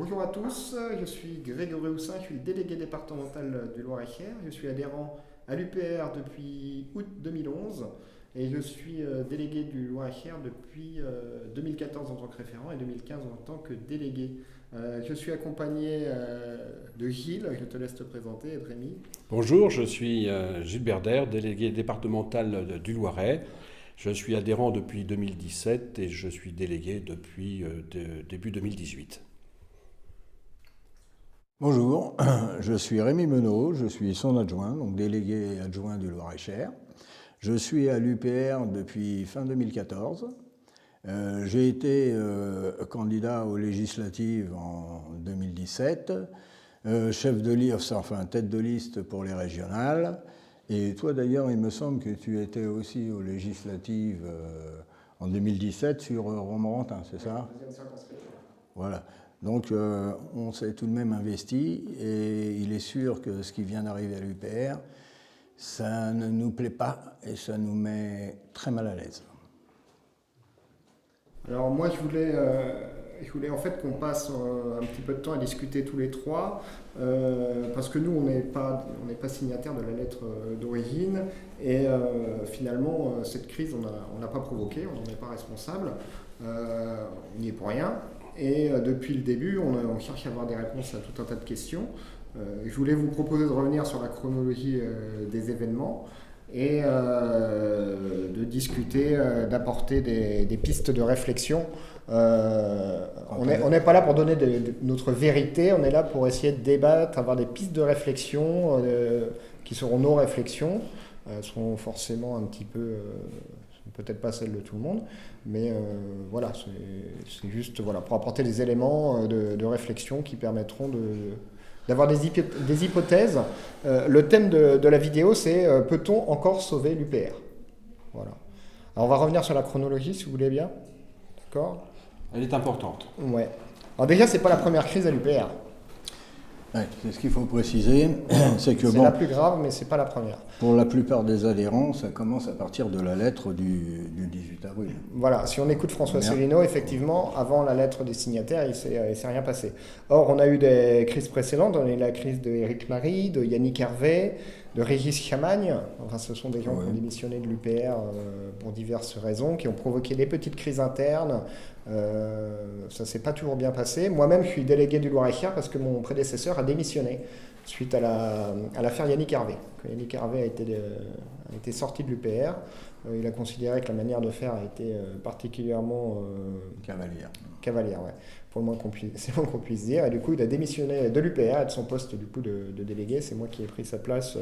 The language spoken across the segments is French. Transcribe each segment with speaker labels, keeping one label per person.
Speaker 1: Bonjour à tous, je suis Grégory Houssin, je suis le délégué départemental du Loir-et-Cher. Je suis adhérent à l'UPR depuis août 2011 et je suis délégué du Loir-et-Cher depuis 2014 en tant que référent et 2015 en tant que délégué. Je suis accompagné de Gilles, je te laisse te présenter, et de Rémi.
Speaker 2: Bonjour, je suis Gilles Berder, délégué départemental du Loiret. Je suis adhérent depuis 2017 et je suis délégué depuis début 2018.
Speaker 3: Bonjour, je suis Rémi Menot, je suis son adjoint, donc délégué adjoint du Loir-et-Cher. Je suis à l'UPR depuis fin 2014. J'ai été candidat aux législatives en 2017, chef de liste, enfin tête de liste pour les régionales. Et toi d'ailleurs, il me semble que tu étais aussi aux législatives en 2017 sur Romorantin, c'est ça? Voilà. Donc on s'est tout de même investi et il est sûr que ce qui vient d'arriver à l'UPR, ça ne nous plaît pas et ça nous met très mal à l'aise.
Speaker 1: Alors moi je voulais en fait qu'on passe un petit peu de temps à discuter tous les trois parce que nous on n'est pas signataire de la lettre d'origine et finalement cette crise on n'a pas provoqué, on n'en est pas responsable, on n'y est pour rien. Et depuis le début, on cherche à avoir des réponses à tout un tas de questions. Je voulais vous proposer de revenir sur la chronologie des événements et de discuter, d'apporter des pistes de réflexion. On n'est pas là pour donner notre vérité, on est là pour essayer de débattre, avoir des pistes de réflexion qui seront nos réflexions. Elles seront forcément un petit peu... peut-être pas celle de tout le monde, mais voilà, c'est juste voilà, pour apporter des éléments de réflexion qui permettront d'avoir des hypothèses. Le thème de la vidéo, c'est peut-on encore sauver l'UPR? Voilà. Alors on va revenir sur la chronologie, si vous voulez bien. D'accord?
Speaker 2: Elle est importante.
Speaker 1: Ouais. Alors déjà, c'est pas la première crise à l'UPR.
Speaker 3: Ouais, c'est ce qu'il faut préciser, c'est que
Speaker 1: C'est
Speaker 3: bon,
Speaker 1: la plus grave, mais c'est pas la première.
Speaker 3: pour la plupart des adhérents, ça commence à partir de la lettre du 18 avril.
Speaker 1: Voilà, si on écoute François
Speaker 3: Bien.
Speaker 1: Célineau, effectivement, avant la lettre des signataires, il s'est rien passé. Or, on a eu des crises précédentes, on a eu la crise de Éric Marie, de Yannick Hervé, de Régis Chamagne. Enfin, ce sont des gens qui ont démissionné de l'UPR pour diverses raisons, qui ont provoqué des petites crises internes. Ça s'est pas toujours bien passé. Moi-même, je suis délégué du Loir-et-Cher parce que mon prédécesseur a démissionné suite à l'affaire Yannick Hervé. Quand Yannick Hervé a été sorti de l'UPR, il a considéré que la manière de faire a été particulièrement cavalière, ouais, pour le moins c'est le moins qu'on puisse dire. Et du coup, il a démissionné de l'UPR et de son poste du coup de délégué. C'est moi qui ai pris sa place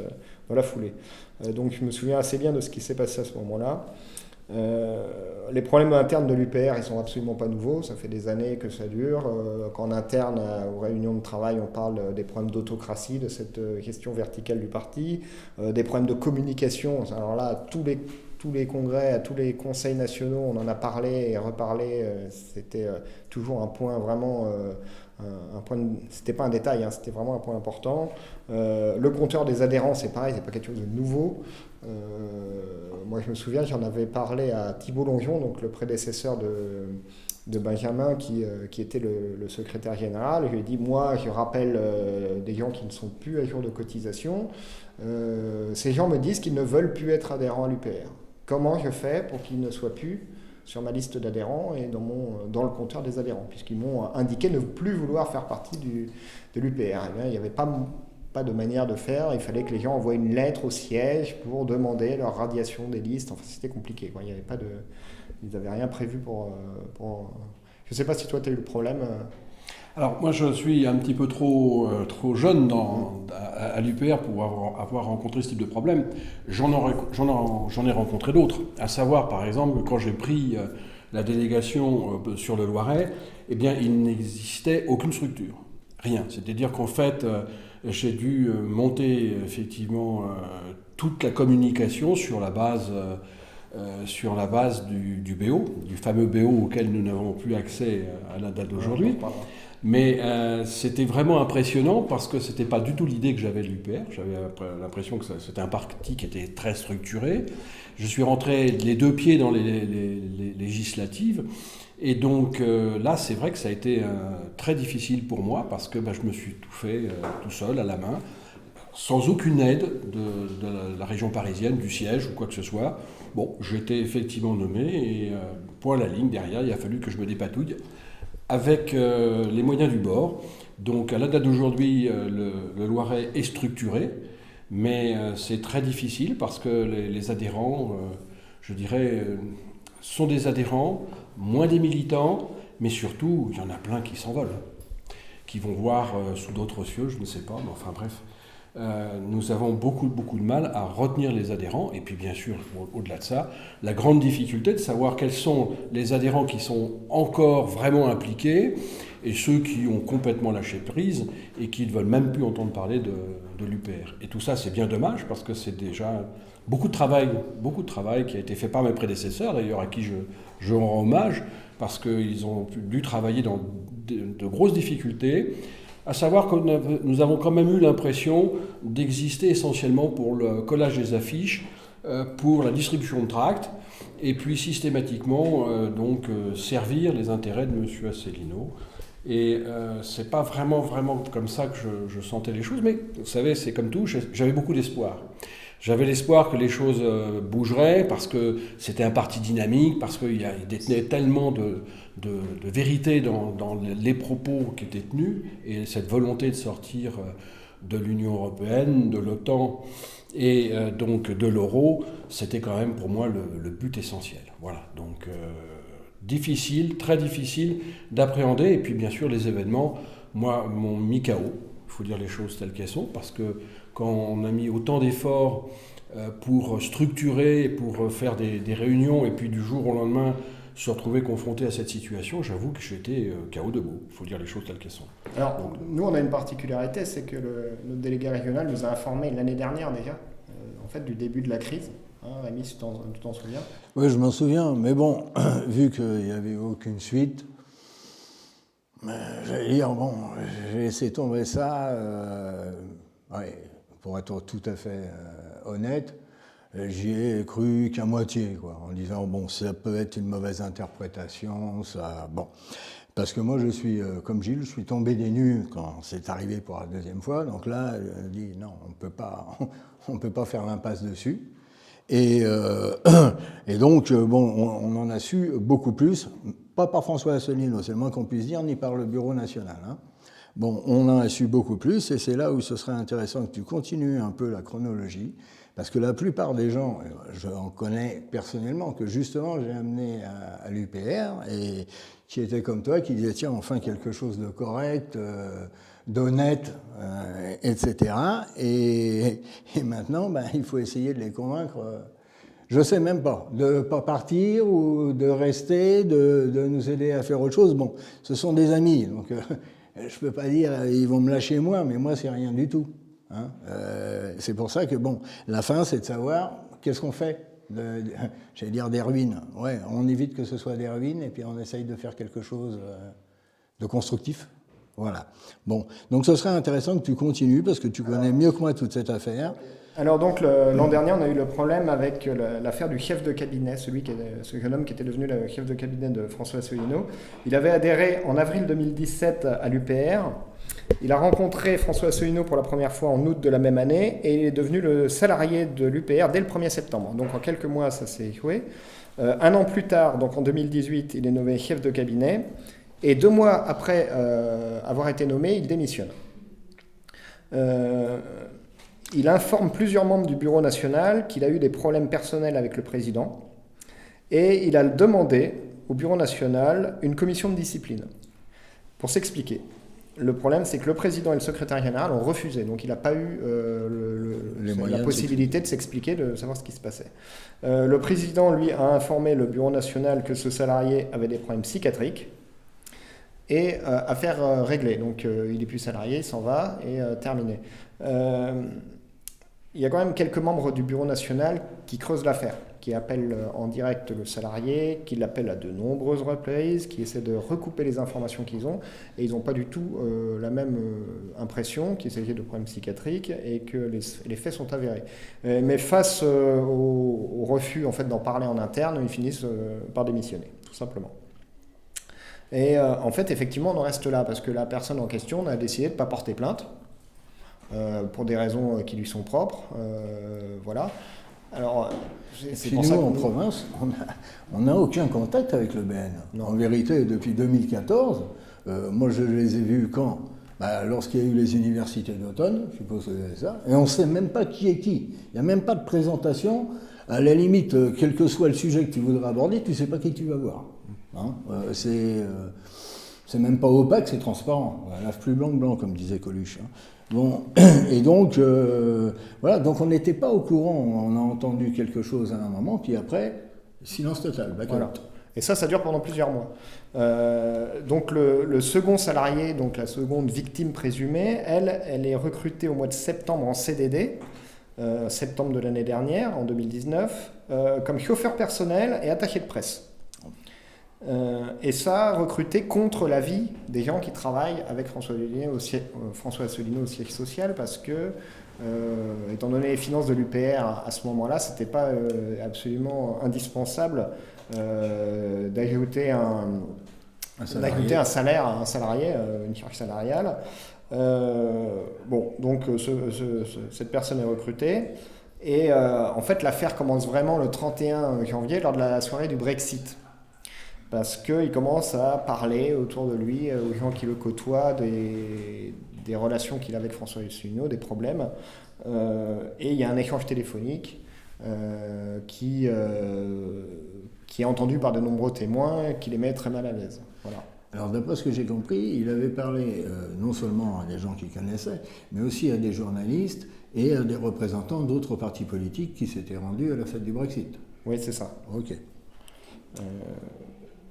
Speaker 1: dans la foulée. Donc, je me souviens assez bien de ce qui s'est passé à ce moment-là. Les problèmes internes de l'UPR, ils sont absolument pas nouveaux, ça fait des années que ça dure. Qu'en interne, aux réunions de travail, on parle des problèmes d'autocratie, de cette gestion verticale du parti, des problèmes de communication. Alors là, à tous les congrès, à tous les conseils nationaux, on en a parlé et reparlé. C'était toujours un point vraiment... c'était pas un détail, hein, c'était vraiment un point important. Le compteur des adhérents, c'est pareil, c'est pas quelque chose de nouveau. Moi, je me souviens, j'en avais parlé à Thibault Longion, donc le prédécesseur de Benjamin, qui était le secrétaire général. Je lui ai dit, moi, je rappelle des gens qui ne sont plus à jour de cotisation. Ces gens me disent qu'ils ne veulent plus être adhérents à l'UPR. Comment je fais pour qu'ils ne soient plus sur ma liste d'adhérents et dans le compteur des adhérents, puisqu'ils m'ont indiqué ne plus vouloir faire partie de l'UPR. Eh bien, il n'y avait pas de manière de faire, il fallait que les gens envoient une lettre au siège pour demander leur radiation des listes. Enfin, c'était compliqué, quoi. Il y avait pas ils n'avaient rien prévu pour... Je ne sais pas si toi tu as eu le problème.
Speaker 2: Alors moi je suis un petit peu trop jeune à l'UPR pour avoir rencontré ce type de problème. J'en ai rencontré d'autres, à savoir par exemple quand j'ai pris la délégation sur le Loiret, eh bien il n'existait aucune structure, rien. C'est-à-dire qu'en fait j'ai dû monter effectivement toute la communication sur la base du BO, du fameux BO auquel nous n'avons plus accès à la date d'aujourd'hui. Mais c'était vraiment impressionnant parce que c'était pas du tout l'idée que j'avais de l'UPR. J'avais l'impression que c'était un parti qui était très structuré. Je suis rentré les deux pieds dans les législatives. Et donc là, c'est vrai que ça a été très difficile pour moi parce que je me suis tout fait tout seul, à la main, sans aucune aide de la région parisienne, du siège ou quoi que ce soit. Bon, j'ai été effectivement nommé et point à la ligne, derrière, il a fallu que je me dépatouille avec les moyens du bord. Donc à la date d'aujourd'hui, le Loiret est structuré, mais c'est très difficile parce que les adhérents, je dirais, sont des adhérents, moins des militants, mais surtout, il y en a plein qui s'envolent, qui vont voir sous d'autres cieux, je ne sais pas, mais enfin bref. Nous avons beaucoup de mal à retenir les adhérents, et puis bien sûr, au-delà de ça, la grande difficulté de savoir quels sont les adhérents qui sont encore vraiment impliqués, et ceux qui ont complètement lâché prise, et qui ne veulent même plus entendre parler de l'UPR. Et tout ça, c'est bien dommage, parce que c'est déjà beaucoup de travail qui a été fait par mes prédécesseurs, d'ailleurs, à qui je rends hommage, parce qu'ils ont dû travailler dans de grosses difficultés, à savoir que nous avons quand même eu l'impression d'exister essentiellement pour le collage des affiches, pour la distribution de tracts, et puis systématiquement servir les intérêts de M. Asselineau. Et c'est pas vraiment comme ça que je sentais les choses, mais vous savez, c'est comme tout, j'avais beaucoup d'espoir. J'avais l'espoir que les choses bougeraient, parce que c'était un parti dynamique, parce qu'il détenait tellement de vérité dans les propos qui étaient tenus, et cette volonté de sortir de l'Union européenne, de l'OTAN et donc de l'euro, c'était quand même pour moi le but essentiel. Voilà, donc très difficile d'appréhender, et puis bien sûr les événements, moi, m'ont mis KO, il faut dire les choses telles qu'elles sont, parce que quand on a mis autant d'efforts pour structurer, pour faire des réunions, et puis du jour au lendemain se retrouver confronté à cette situation, j'avoue que j'étais KO debout. Il faut dire les choses telles qu'elles sont.
Speaker 1: Alors, nous, on a une particularité, c'est que notre délégué régional nous a informé l'année dernière déjà, en fait, du début de la crise. Rémi, tu t'en souviens?
Speaker 3: Oui, je m'en souviens, mais bon, vu qu'il n'y avait aucune suite, j'allais dire, bon, j'ai laissé tomber ça. Pour être tout à fait honnête, j'y ai cru qu'à moitié, quoi, en disant, bon, ça peut être une mauvaise interprétation, ça, bon. Parce que moi, je suis, comme Gilles, je suis tombé des nues quand c'est arrivé pour la deuxième fois, donc là, je dis, non, on peut pas faire l'impasse dessus. Et donc, on en a su beaucoup plus, pas par François Asselineau, c'est le moins qu'on puisse dire, ni par le Bureau national, hein. Bon, on en a su beaucoup plus, et c'est là où ce serait intéressant que tu continues un peu la chronologie, parce que la plupart des gens, je en connais personnellement, que justement j'ai amené à l'UPR, et qui étaient comme toi, qui disaient, tiens, enfin quelque chose de correct, d'honnête, etc. Et maintenant, il faut essayer de les convaincre, je sais même pas, de ne pas partir ou de rester, de nous aider à faire autre chose. Bon, ce sont des amis, donc je peux pas dire ils vont me lâcher moi, mais moi c'est rien du tout. Hein. C'est pour ça que bon, la fin c'est de savoir qu'est-ce qu'on fait. J'allais dire des ruines. Ouais, on évite que ce soit des ruines et puis on essaye de faire quelque chose de constructif. Voilà. Bon, donc ce serait intéressant que tu continues parce que tu connais mieux que moi toute cette affaire.
Speaker 1: Alors donc l'an dernier, on a eu le problème avec l'affaire du chef de cabinet, ce jeune homme qui était devenu le chef de cabinet de François Asselineau. Il avait adhéré en avril 2017 à l'UPR. Il a rencontré François Asselineau pour la première fois en août de la même année et il est devenu le salarié de l'UPR dès le 1er septembre. Donc en quelques mois, ça s'est échoué. Un an plus tard, donc en 2018, il est nommé chef de cabinet. Et 2 mois après avoir été nommé, il démissionne. Il informe plusieurs membres du bureau national qu'il a eu des problèmes personnels avec le président et il a demandé au bureau national une commission de discipline pour s'expliquer. Le problème, c'est que le président et le secrétaire général ont refusé, donc il n'a pas eu la possibilité de s'expliquer, de savoir ce qui se passait. Le président, lui, a informé le bureau national que ce salarié avait des problèmes psychiatriques et affaire réglée. Donc il n'est plus salarié, il s'en va et terminé. Il y a quand même quelques membres du bureau national qui creusent l'affaire, qui appelle en direct le salarié, qui l'appelle à de nombreuses reprises, qui essaie de recouper les informations qu'ils ont, et ils n'ont pas du tout la même impression qu'il s'agit de problèmes psychiatriques et que les faits sont avérés. Mais face au refus en fait, d'en parler en interne, ils finissent par démissionner, tout simplement. Et en fait, effectivement, on en reste là, parce que la personne en question a décidé de ne pas porter plainte, pour des raisons qui lui sont propres. Voilà. Alors,
Speaker 3: c'est pour ça en province, on n'a aucun contact avec le BN. Non. En vérité, depuis 2014, moi je les ai vus quand lorsqu'il y a eu les universités d'automne, je suppose que c'est ça, et on ne sait même pas qui est qui. Il n'y a même pas de présentation. À la limite, quel que soit le sujet que tu voudrais aborder, tu ne sais pas qui tu vas voir. Hein, c'est même pas opaque, c'est transparent. Lave plus blanc que blanc, comme disait Coluche. Hein. Bon, et donc, voilà, donc on n'était pas au courant, on a entendu quelque chose à un moment, puis après, silence total,
Speaker 1: voilà. Et ça dure pendant plusieurs mois. Donc le second salarié, donc la seconde victime présumée, elle est recrutée au mois de septembre en CDD, septembre de l'année dernière, en 2019, comme chauffeur personnel et attaché de presse. Et ça, recruté contre l'avis des gens qui travaillent avec François Asselineau au siège social, parce que, étant donné les finances de l'UPR à ce moment-là, c'était pas absolument indispensable d'ajouter un salaire à un salarié, une charge salariale. Bon, donc cette personne est recrutée. Et en fait, l'affaire commence vraiment le 31 janvier, lors de la soirée du Brexit. Parce qu'il commence à parler autour de lui, aux gens qui le côtoient, des relations qu'il a avec François Asselineau, des problèmes. Et il y a un échange téléphonique qui est entendu par de nombreux témoins, qui les met très mal à l'aise. Voilà.
Speaker 3: Alors d'après ce que j'ai compris, il avait parlé non seulement à des gens qu'il connaissait, mais aussi à des journalistes et à des représentants d'autres partis politiques qui s'étaient rendus à la fête du Brexit.
Speaker 1: Oui, c'est ça.
Speaker 3: Ok.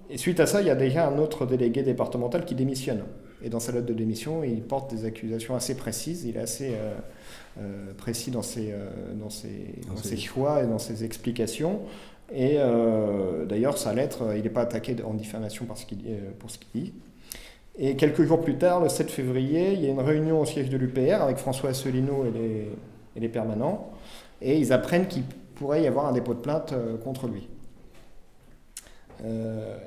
Speaker 1: Et suite à ça, il y a déjà un autre délégué départemental qui démissionne. Et dans sa lettre de démission, il porte des accusations assez précises. Il est assez précis dans ses choix et dans ses explications. Et d'ailleurs, sa lettre, il n'est pas attaqué en diffamation pour ce qu'il dit. Et quelques jours plus tard, le 7 février, il y a une réunion au siège de l'UPR avec François Asselineau et les permanents. Et ils apprennent qu'il pourrait y avoir un dépôt de plainte contre lui.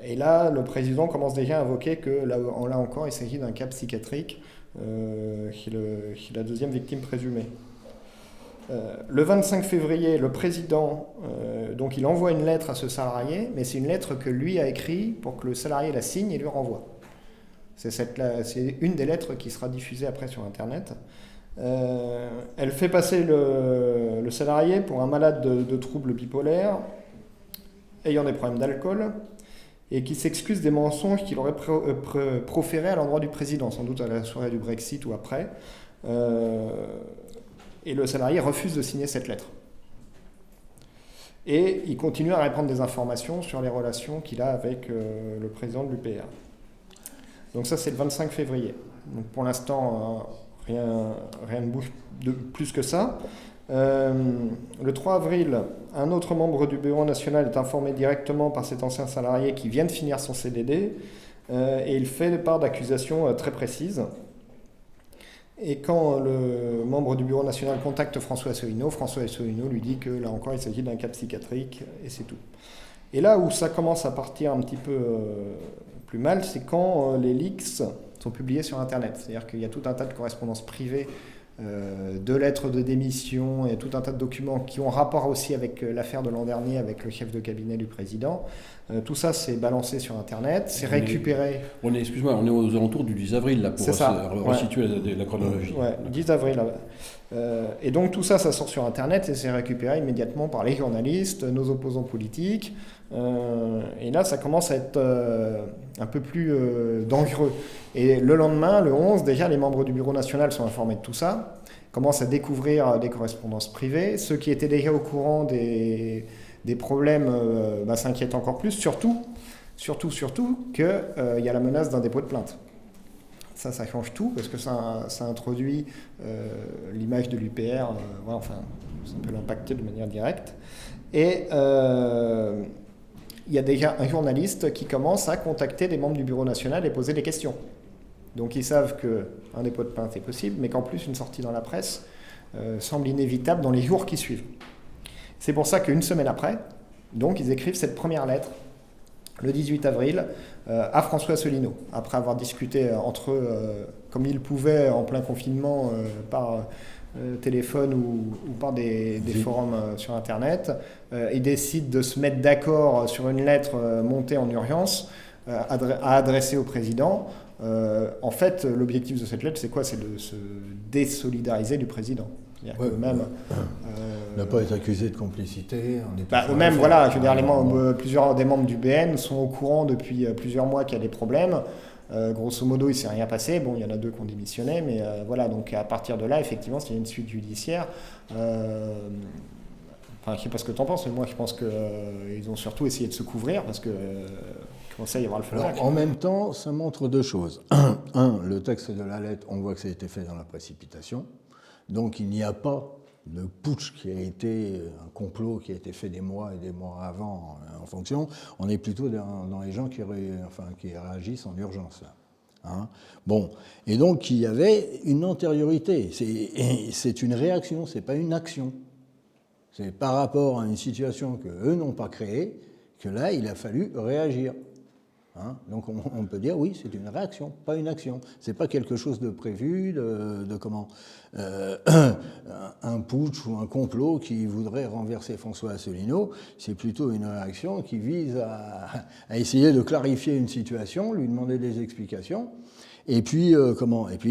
Speaker 1: Et là, le président commence déjà à invoquer que là encore, il s'agit d'un cas psychiatrique chez la deuxième victime présumée. Le 25 février, le président, donc il envoie une lettre à ce salarié, mais c'est une lettre que lui a écrite pour que le salarié la signe et lui renvoie. C'est une des lettres qui sera diffusée après sur Internet. Elle fait passer le salarié pour un malade de troubles bipolaires, ayant des problèmes d'alcool, et qui s'excuse des mensonges qu'il aurait proférés à l'endroit du président, sans doute à la soirée du Brexit ou après. Et le salarié refuse de signer cette lettre. Et il continue à répandre des informations sur les relations qu'il a avec le président de l'UPR. Donc ça, c'est le 25 février. Donc pour l'instant, rien ne bouge de plus que ça. Le 3 avril, un autre membre du bureau national est informé directement par cet ancien salarié qui vient de finir son CDD et il fait part d'accusations très précises. Et quand le membre du bureau national contacte François Asselineau lui dit que là encore il s'agit d'un cas psychiatrique et c'est tout. Et là où ça commence à partir un petit peu plus mal, c'est quand les leaks sont publiés sur Internet. C'est-à-dire qu'il y a tout un tas de correspondances privées, de lettres de démission et tout un tas de documents qui ont rapport aussi avec l'affaire de l'an dernier avec le chef de cabinet du président. Tout ça, c'est balancé sur Internet, c'est récupéré.
Speaker 2: Excuse-moi, on est aux alentours du 10 avril là, pour resituer la chronologie.
Speaker 1: Ouais, 10 avril. Et donc tout ça, ça sort sur Internet et c'est récupéré immédiatement par les journalistes, nos opposants politiques. Et là, ça commence à être un peu plus dangereux. Et le lendemain, le 11, déjà, les membres du Bureau national sont informés de tout ça, commencent à découvrir des correspondances privées. Ceux qui étaient déjà au courant des problèmes s'inquiètent encore plus, surtout qu'il y a la menace d'un dépôt de plainte. Ça change tout, parce que ça introduit l'image de l'UPR, ça peut l'impacter de manière directe. Et il y a déjà un journaliste qui commence à contacter des membres du Bureau national et poser des questions. Donc ils savent qu'un dépôt de plainte est possible, mais qu'en plus une sortie dans la presse semble inévitable dans les jours qui suivent. C'est pour ça qu'une semaine après, donc, ils écrivent cette première lettre, le 18 avril, à François Asselineau, après avoir discuté entre eux comme ils pouvaient en plein confinement par téléphone ou par des forums sur Internet. Ils décident de se mettre d'accord sur une lettre montée en urgence à adresser au président. En fait, l'objectif de cette lettre, c'est quoi? C'est de se désolidariser du président.
Speaker 3: Ouais, même, n'a pas été accusé de complicité.
Speaker 1: Eux-mêmes, voilà, je veux dire, plusieurs des membres du BN sont au courant depuis plusieurs mois qu'il y a des problèmes. Grosso modo, il ne s'est rien passé. Bon, il y en a 2 qui ont démissionné, mais voilà, donc à partir de là, effectivement, c'est une suite judiciaire. Enfin, je ne sais pas ce que tu en penses, mais moi, je pense qu'ils ont surtout essayé de se couvrir parce que commençait à y avoir le feu.
Speaker 3: En même temps, ça montre 2 choses. Un, le texte de la lettre, on voit que ça a été fait dans la précipitation. Donc il n'y a pas de putsch qui a été un complot qui a été fait des mois et des mois avant en fonction. On est plutôt dans les gens qui réagissent en urgence. Hein. Bon, et donc il y avait une antériorité. C'est une réaction, c'est pas une action. C'est par rapport à une situation qu'eux n'ont pas créée que là il a fallu réagir. Hein, donc on peut dire oui, c'est une réaction, pas une action. C'est pas quelque chose de prévu, un putsch ou un complot qui voudrait renverser François Asselineau. C'est plutôt une réaction qui vise à essayer de clarifier une situation, lui demander des explications, et puis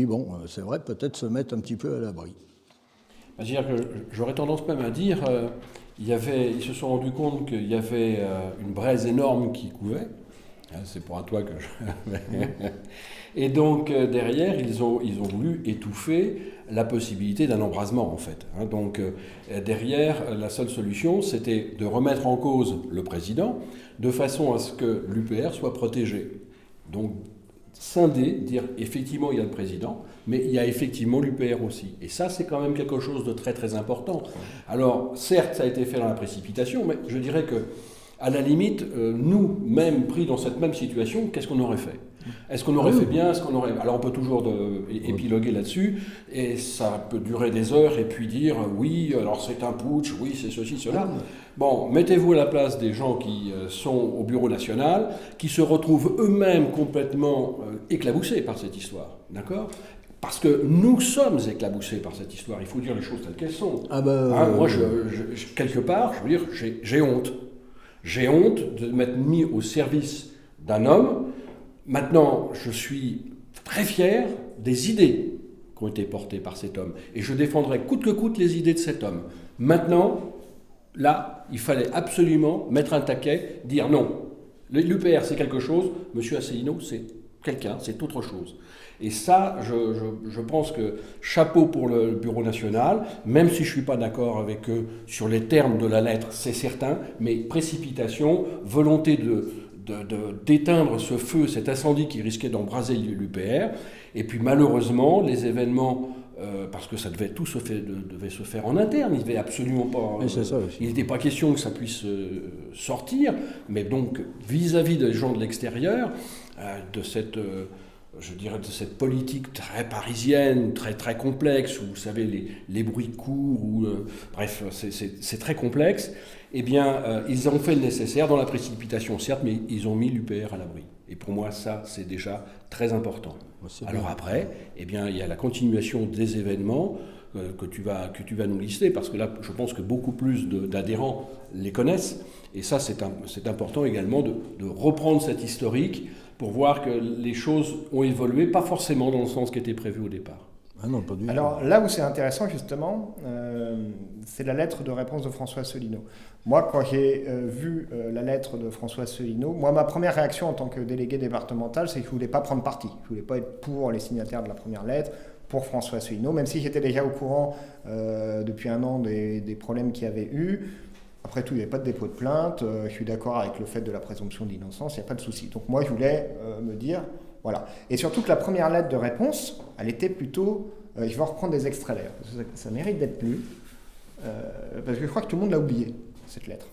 Speaker 3: bon, c'est vrai, peut-être se mettre un petit peu à l'abri.
Speaker 2: C'est-à-dire que j'aurais tendance même à dire, ils se sont rendus compte qu'il y avait une braise énorme qui couvait. C'est pour un toit que je... Et donc, derrière, ils ont voulu étouffer la possibilité d'un embrasement, en fait. Donc, derrière, la seule solution, c'était de remettre en cause le président, de façon à ce que l'UPR soit protégé. Donc, scinder, dire, effectivement, il y a le président, mais il y a effectivement l'UPR aussi. Et ça, c'est quand même quelque chose de très, très important. Alors, certes, ça a été fait dans la précipitation, mais je dirais que à la limite, nous, même pris dans cette même situation, qu'est-ce qu'on aurait fait? Est-ce qu'on aurait fait bien? Alors on peut toujours épiloguer là-dessus, et ça peut durer des heures, et puis dire oui, alors c'est un putsch, oui, c'est ceci, cela. Bon, mettez-vous à la place des gens qui sont au Bureau national, qui se retrouvent eux-mêmes complètement éclaboussés par cette histoire, d'accord? Parce que nous sommes éclaboussés par cette histoire, il faut dire les choses telles qu'elles sont. Moi, quelque part, je veux dire, j'ai honte. J'ai honte de m'être mis au service d'un homme. Maintenant, je suis très fier des idées qui ont été portées par cet homme. Et je défendrai coûte que coûte les idées de cet homme. Maintenant, là, il fallait absolument mettre un taquet, dire non. L'UPR, c'est quelque chose. Monsieur Asselineau, c'est quelqu'un, c'est autre chose. Et ça, je pense que chapeau pour le Bureau national, même si je ne suis pas d'accord avec eux sur les termes de la lettre, c'est certain, mais précipitation, volonté d'éteindre ce feu, cet incendie qui risquait d'embraser l'UPR, et puis malheureusement, les événements, parce que ça devait se faire en interne, il n'était absolument pas... il n'était pas question que ça puisse sortir, mais donc vis-à-vis des gens de l'extérieur, de cette politique très parisienne, très, très complexe, où vous savez, les bruits courts, bref, c'est très complexe, eh bien, ils ont fait le nécessaire dans la précipitation, certes, mais ils ont mis l'UPR à l'abri. Et pour moi, ça, c'est déjà très important. Alors après, eh bien, il y a la continuation des événements que tu vas nous lister, parce que là, je pense que beaucoup plus d'adhérents les connaissent, et ça, c'est important également de reprendre cet historique, pour voir que les choses ont évolué, pas forcément dans le sens qui était prévu au départ.
Speaker 3: Ah non, pas du tout.
Speaker 1: Alors là où c'est intéressant justement, c'est la lettre de réponse de François Asselineau. Moi, quand j'ai vu la lettre de François Asselineau, ma première réaction en tant que délégué départemental, c'est que je ne voulais pas prendre parti. Je ne voulais pas être pour les signataires de la première lettre, pour François Asselineau, même si j'étais déjà au courant depuis un an des problèmes qu'il y avait eu. Après tout, il n'y avait pas de dépôt de plainte, je suis d'accord avec le fait de la présomption d'innocence, il n'y a pas de souci. Donc moi, je voulais me dire, voilà. Et surtout que la première lettre de réponse, elle était plutôt, je vais reprendre des extraits d'ailleurs, parce que ça mérite d'être lu, parce que je crois que tout le monde l'a oublié. cette lettre.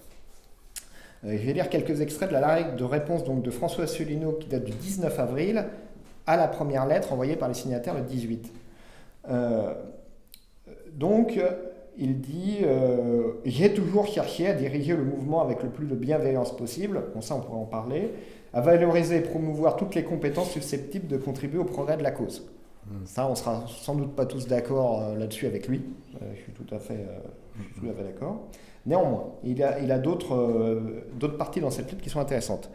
Speaker 1: Je vais lire quelques extraits de la lettre de réponse donc, de François Asselineau qui date du 19 avril à la première lettre envoyée par les signataires le 18. Donc, il dit « J'ai toujours cherché à diriger le mouvement avec le plus de bienveillance possible, bon ça on pourrait en parler, à valoriser et promouvoir toutes les compétences susceptibles de contribuer au progrès de la cause. » Ça, on sera sans doute pas tous d'accord là-dessus avec lui, je suis tout à fait d'accord. Néanmoins, il a d'autres parties dans cette lettre qui sont intéressantes.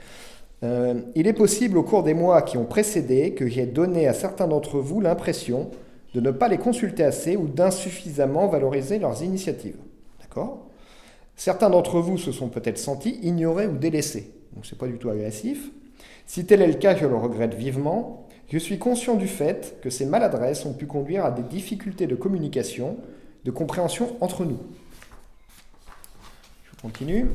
Speaker 1: Il est possible au cours des mois qui ont précédé que j'ai donné à certains d'entre vous l'impression de ne pas les consulter assez ou d'insuffisamment valoriser leurs initiatives. D'accord ? Certains d'entre vous se sont peut-être sentis ignorés ou délaissés. Donc c'est pas du tout agressif. Si tel est le cas, je le regrette vivement. Je suis conscient du fait que ces maladresses ont pu conduire à des difficultés de communication, de compréhension entre nous. Je continue.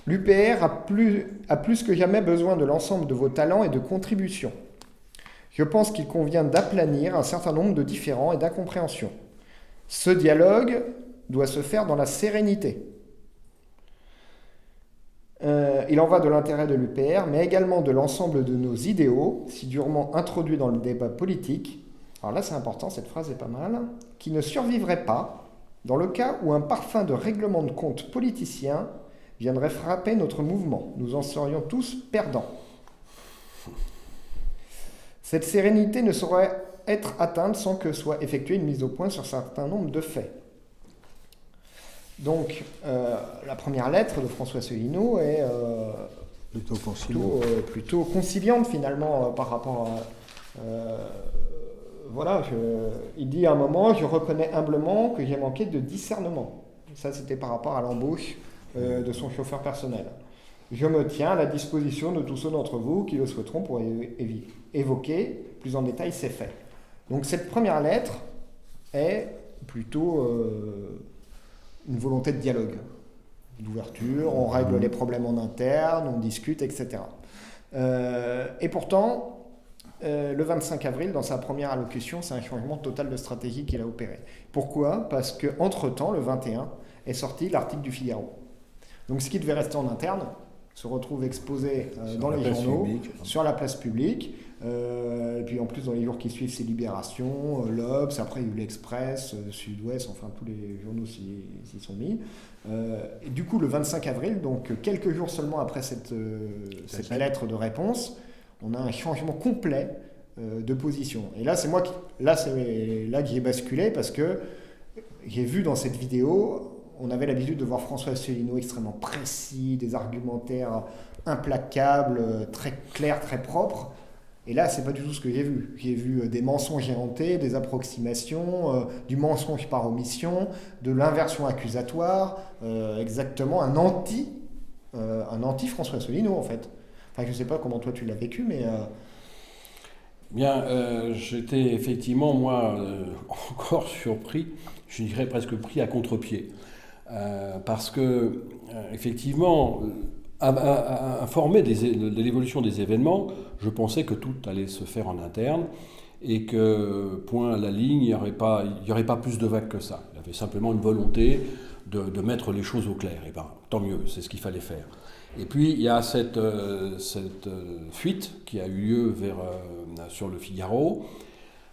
Speaker 1: L'UPR a plus que jamais besoin de l'ensemble de vos talents et de contributions. Je pense qu'il convient d'aplanir un certain nombre de différends et d'incompréhensions. Ce dialogue doit se faire dans la sérénité. Il en va de l'intérêt de l'UPR, mais également de l'ensemble de nos idéaux, si durement introduits dans le débat politique. Alors là, c'est important, cette phrase est pas mal. Qui ne survivrait pas dans le cas où un parfum de règlement de compte politicien viendrait frapper notre mouvement. Nous en serions tous perdants. Cette sérénité ne saurait être atteinte sans que soit effectuée une mise au point sur un certain nombre de faits. Donc, la première lettre de François Asselineau est plutôt conciliante finalement par rapport à... voilà, il dit à un moment, je reconnais humblement que j'ai manqué de discernement. Ça, c'était par rapport à l'embauche de son chauffeur personnel. Je me tiens à la disposition de tous ceux d'entre vous qui le souhaiteront pour évoquer plus en détail ces faits. Donc cette première lettre est plutôt une volonté de dialogue, d'ouverture, on règle les problèmes en interne, on discute, etc. Et pourtant, le 25 avril, dans sa première allocution, c'est un changement total de stratégie qu'il a opéré. Pourquoi ? Parce qu'entre-temps, le 21, est sorti l'article du Figaro. Donc ce qui devait rester en interne se retrouve exposé dans les journaux, sur la place publique, et puis en plus dans les jours qui suivent, c'est Libération, l'Obs, après il y a eu l'Express, Sud-Ouest, enfin tous les journaux s'y sont mis. Et du coup le 25 avril, donc quelques jours seulement après cette lettre de réponse, on a un changement complet de position. Et là, c'est là que j'ai basculé parce que j'ai vu dans cette vidéo, on avait l'habitude de voir François Asselineau extrêmement précis, des argumentaires implacables, très clairs, très propres. Et là, c'est pas du tout ce que j'ai vu. J'ai vu des mensonges inventés, des approximations, du mensonge par omission, de l'inversion accusatoire, exactement un anti François Asselineau en fait. Enfin, je sais pas comment toi tu l'as vécu, mais...
Speaker 2: Bien, j'étais effectivement, moi, encore surpris, je dirais presque pris à contre-pied. Parce que, effectivement, informé de l'évolution des événements, je pensais que tout allait se faire en interne et que, point à la ligne, il n'y aurait pas plus de vagues que ça. Il y avait simplement une volonté de mettre les choses au clair. Et bien, tant mieux, c'est ce qu'il fallait faire. Et puis, il y a cette fuite qui a eu lieu sur le Figaro.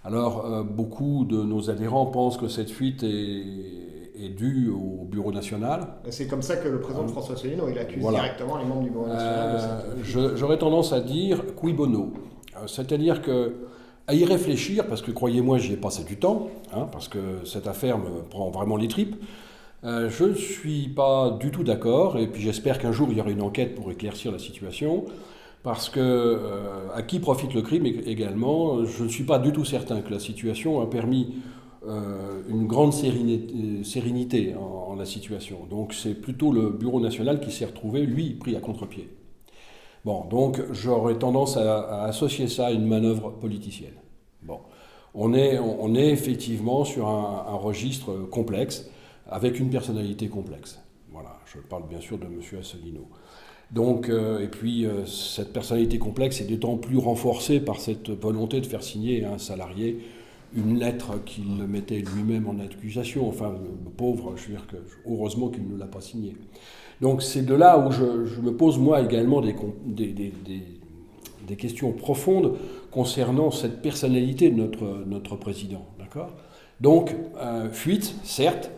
Speaker 2: Alors, beaucoup de nos adhérents pensent que cette fuite est due au Bureau national.
Speaker 1: C'est comme ça que le président François Asselineau, il accuse directement les membres du Bureau national de cette fuite.
Speaker 2: J'aurais tendance à dire cui bono. C'est-à-dire qu'à y réfléchir, parce que croyez-moi, j'y ai passé du temps, parce que cette affaire me prend vraiment les tripes, je ne suis pas du tout d'accord, et puis j'espère qu'un jour il y aura une enquête pour éclaircir la situation, parce que à qui profite le crime également, je ne suis pas du tout certain que la situation a permis une grande sérénité en la situation. Donc c'est plutôt le Bureau national qui s'est retrouvé, lui, pris à contre-pied. Bon, donc j'aurais tendance à associer ça à une manœuvre politicienne. Bon, on est effectivement sur un registre complexe, avec une personnalité complexe. Voilà, je parle bien sûr de M. Asselineau. Donc, et puis, cette personnalité complexe est d'autant plus renforcée par cette volonté de faire signer un salarié une lettre qu'il mettait lui-même en accusation. Enfin, le pauvre, je veux dire que heureusement qu'il ne l'a pas signée. Donc c'est de là où je me pose moi également des questions profondes concernant cette personnalité de notre président. D'accord ? Donc, fuite, certes.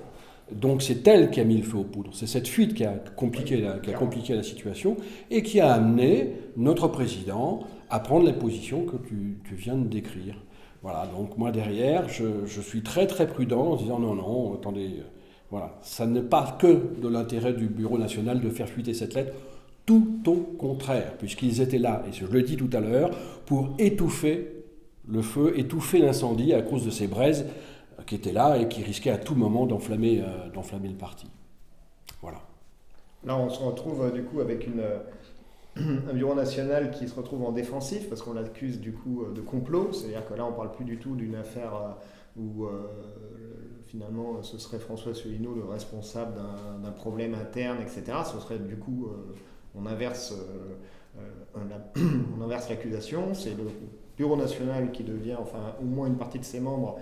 Speaker 2: Donc c'est elle qui a mis le feu aux poudres. C'est cette fuite qui a compliqué la situation et qui a amené notre président à prendre la position que tu viens de décrire. Voilà, donc moi derrière, je suis très très prudent en disant non, attendez, voilà, ça n'est pas que de l'intérêt du Bureau national de faire fuiter cette lettre, tout au contraire, puisqu'ils étaient là, et je le dis tout à l'heure, pour étouffer le feu, étouffer l'incendie à cause de ces braises qui étaient là et qui risquaient à tout moment d'enflammer le parti. Voilà.
Speaker 1: Là, on se retrouve du coup avec un bureau national qui se retrouve en défensif parce qu'on l'accuse du coup de complot. C'est-à-dire que là, on ne parle plus du tout d'une affaire où finalement ce serait François Asselineau le responsable d'un problème interne, etc. Ce serait du coup, on inverse l'accusation. C'est le bureau national qui devient, enfin au moins une partie de ses membres,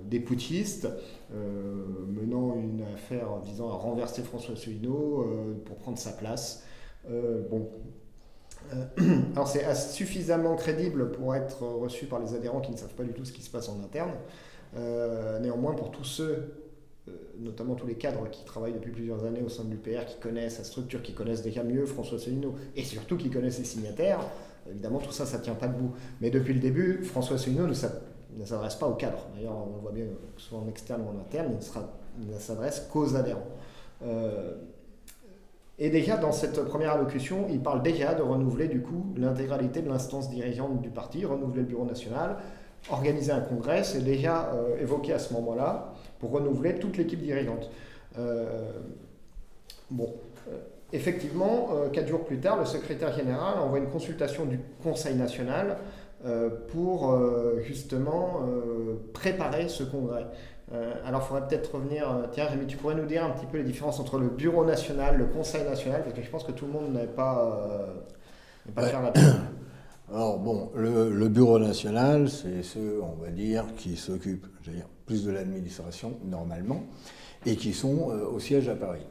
Speaker 1: des putschistes, menant une affaire visant à renverser François Asselineau pour prendre sa place. Alors c'est suffisamment crédible pour être reçu par les adhérents qui ne savent pas du tout ce qui se passe en interne. Néanmoins, pour tous ceux, notamment tous les cadres qui travaillent depuis plusieurs années au sein de l'UPR, qui connaissent sa structure, qui connaissent déjà mieux François Asselineau et surtout qui connaissent ses signataires, évidemment tout ça, ça ne tient pas debout. Mais depuis le début, François Asselineau ne s'adresse pas aux cadres. D'ailleurs, on le voit bien, que ce soit en externe ou en interne, il ne s'adresse qu'aux adhérents. Et déjà, dans cette première allocution, il parle déjà de renouveler du coup l'intégralité de l'instance dirigeante du parti, renouveler le bureau national, organiser un congrès, c'est déjà évoqué à ce moment-là, pour renouveler toute l'équipe dirigeante. Effectivement, 4 jours plus tard, le secrétaire général envoie une consultation du Conseil national pour justement préparer ce congrès. Alors, il faudrait peut-être revenir. Tiens, Rémi, tu pourrais nous dire un petit peu les différences entre le Bureau national, le Conseil national, parce que je pense que tout le monde n'est pas clair là-dessus.
Speaker 3: Alors bon, le Bureau national, c'est ceux, on va dire, qui s'occupent, plus de l'administration, normalement, et qui sont au siège à Paris.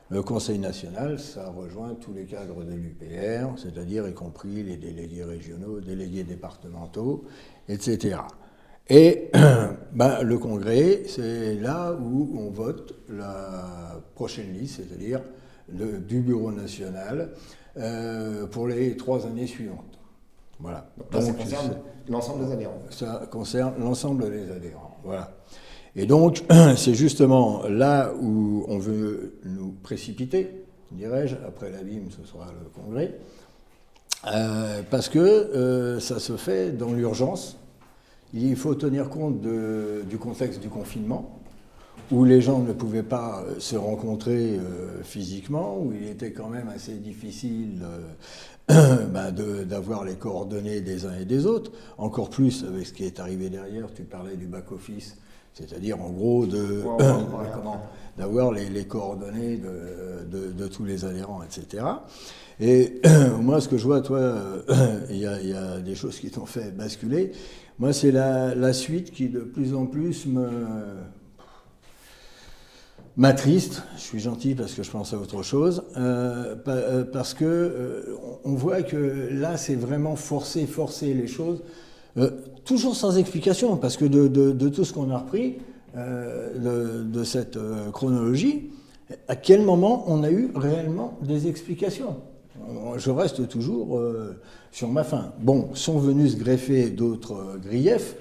Speaker 3: Le Conseil national, ça rejoint tous les cadres de l'UPR, c'est-à-dire y compris les délégués régionaux, délégués départementaux, etc. Et le congrès, c'est là où on vote la prochaine liste, c'est-à-dire du Bureau national, pour les 3 années suivantes. Voilà.
Speaker 1: Donc ça concerne l'ensemble des adhérents.
Speaker 3: Ça concerne l'ensemble des adhérents. Voilà. Et donc, c'est justement là où on veut nous précipiter, dirais-je, après l'abîme, ce sera le congrès, parce que ça se fait dans l'urgence. Il faut tenir compte du contexte du confinement, où les gens ne pouvaient pas se rencontrer physiquement, où il était quand même assez difficile d'avoir les coordonnées des uns et des autres, encore plus avec ce qui est arrivé derrière. Tu parlais du back-office, c'est-à-dire en gros d'avoir les coordonnées de tous les adhérents, etc. Et moi, ce que je vois, toi, il y a des choses qui t'ont fait basculer. Moi, c'est la suite qui de plus en plus m'attriste. Je suis gentil parce que je pense à autre chose, parce que on voit que là, c'est vraiment forcer les choses, toujours sans explication, parce que de tout ce qu'on a repris de cette chronologie, à quel moment on a eu réellement des explications ? Je reste toujours sur ma faim. Bon, sont venus se greffer d'autres griefs,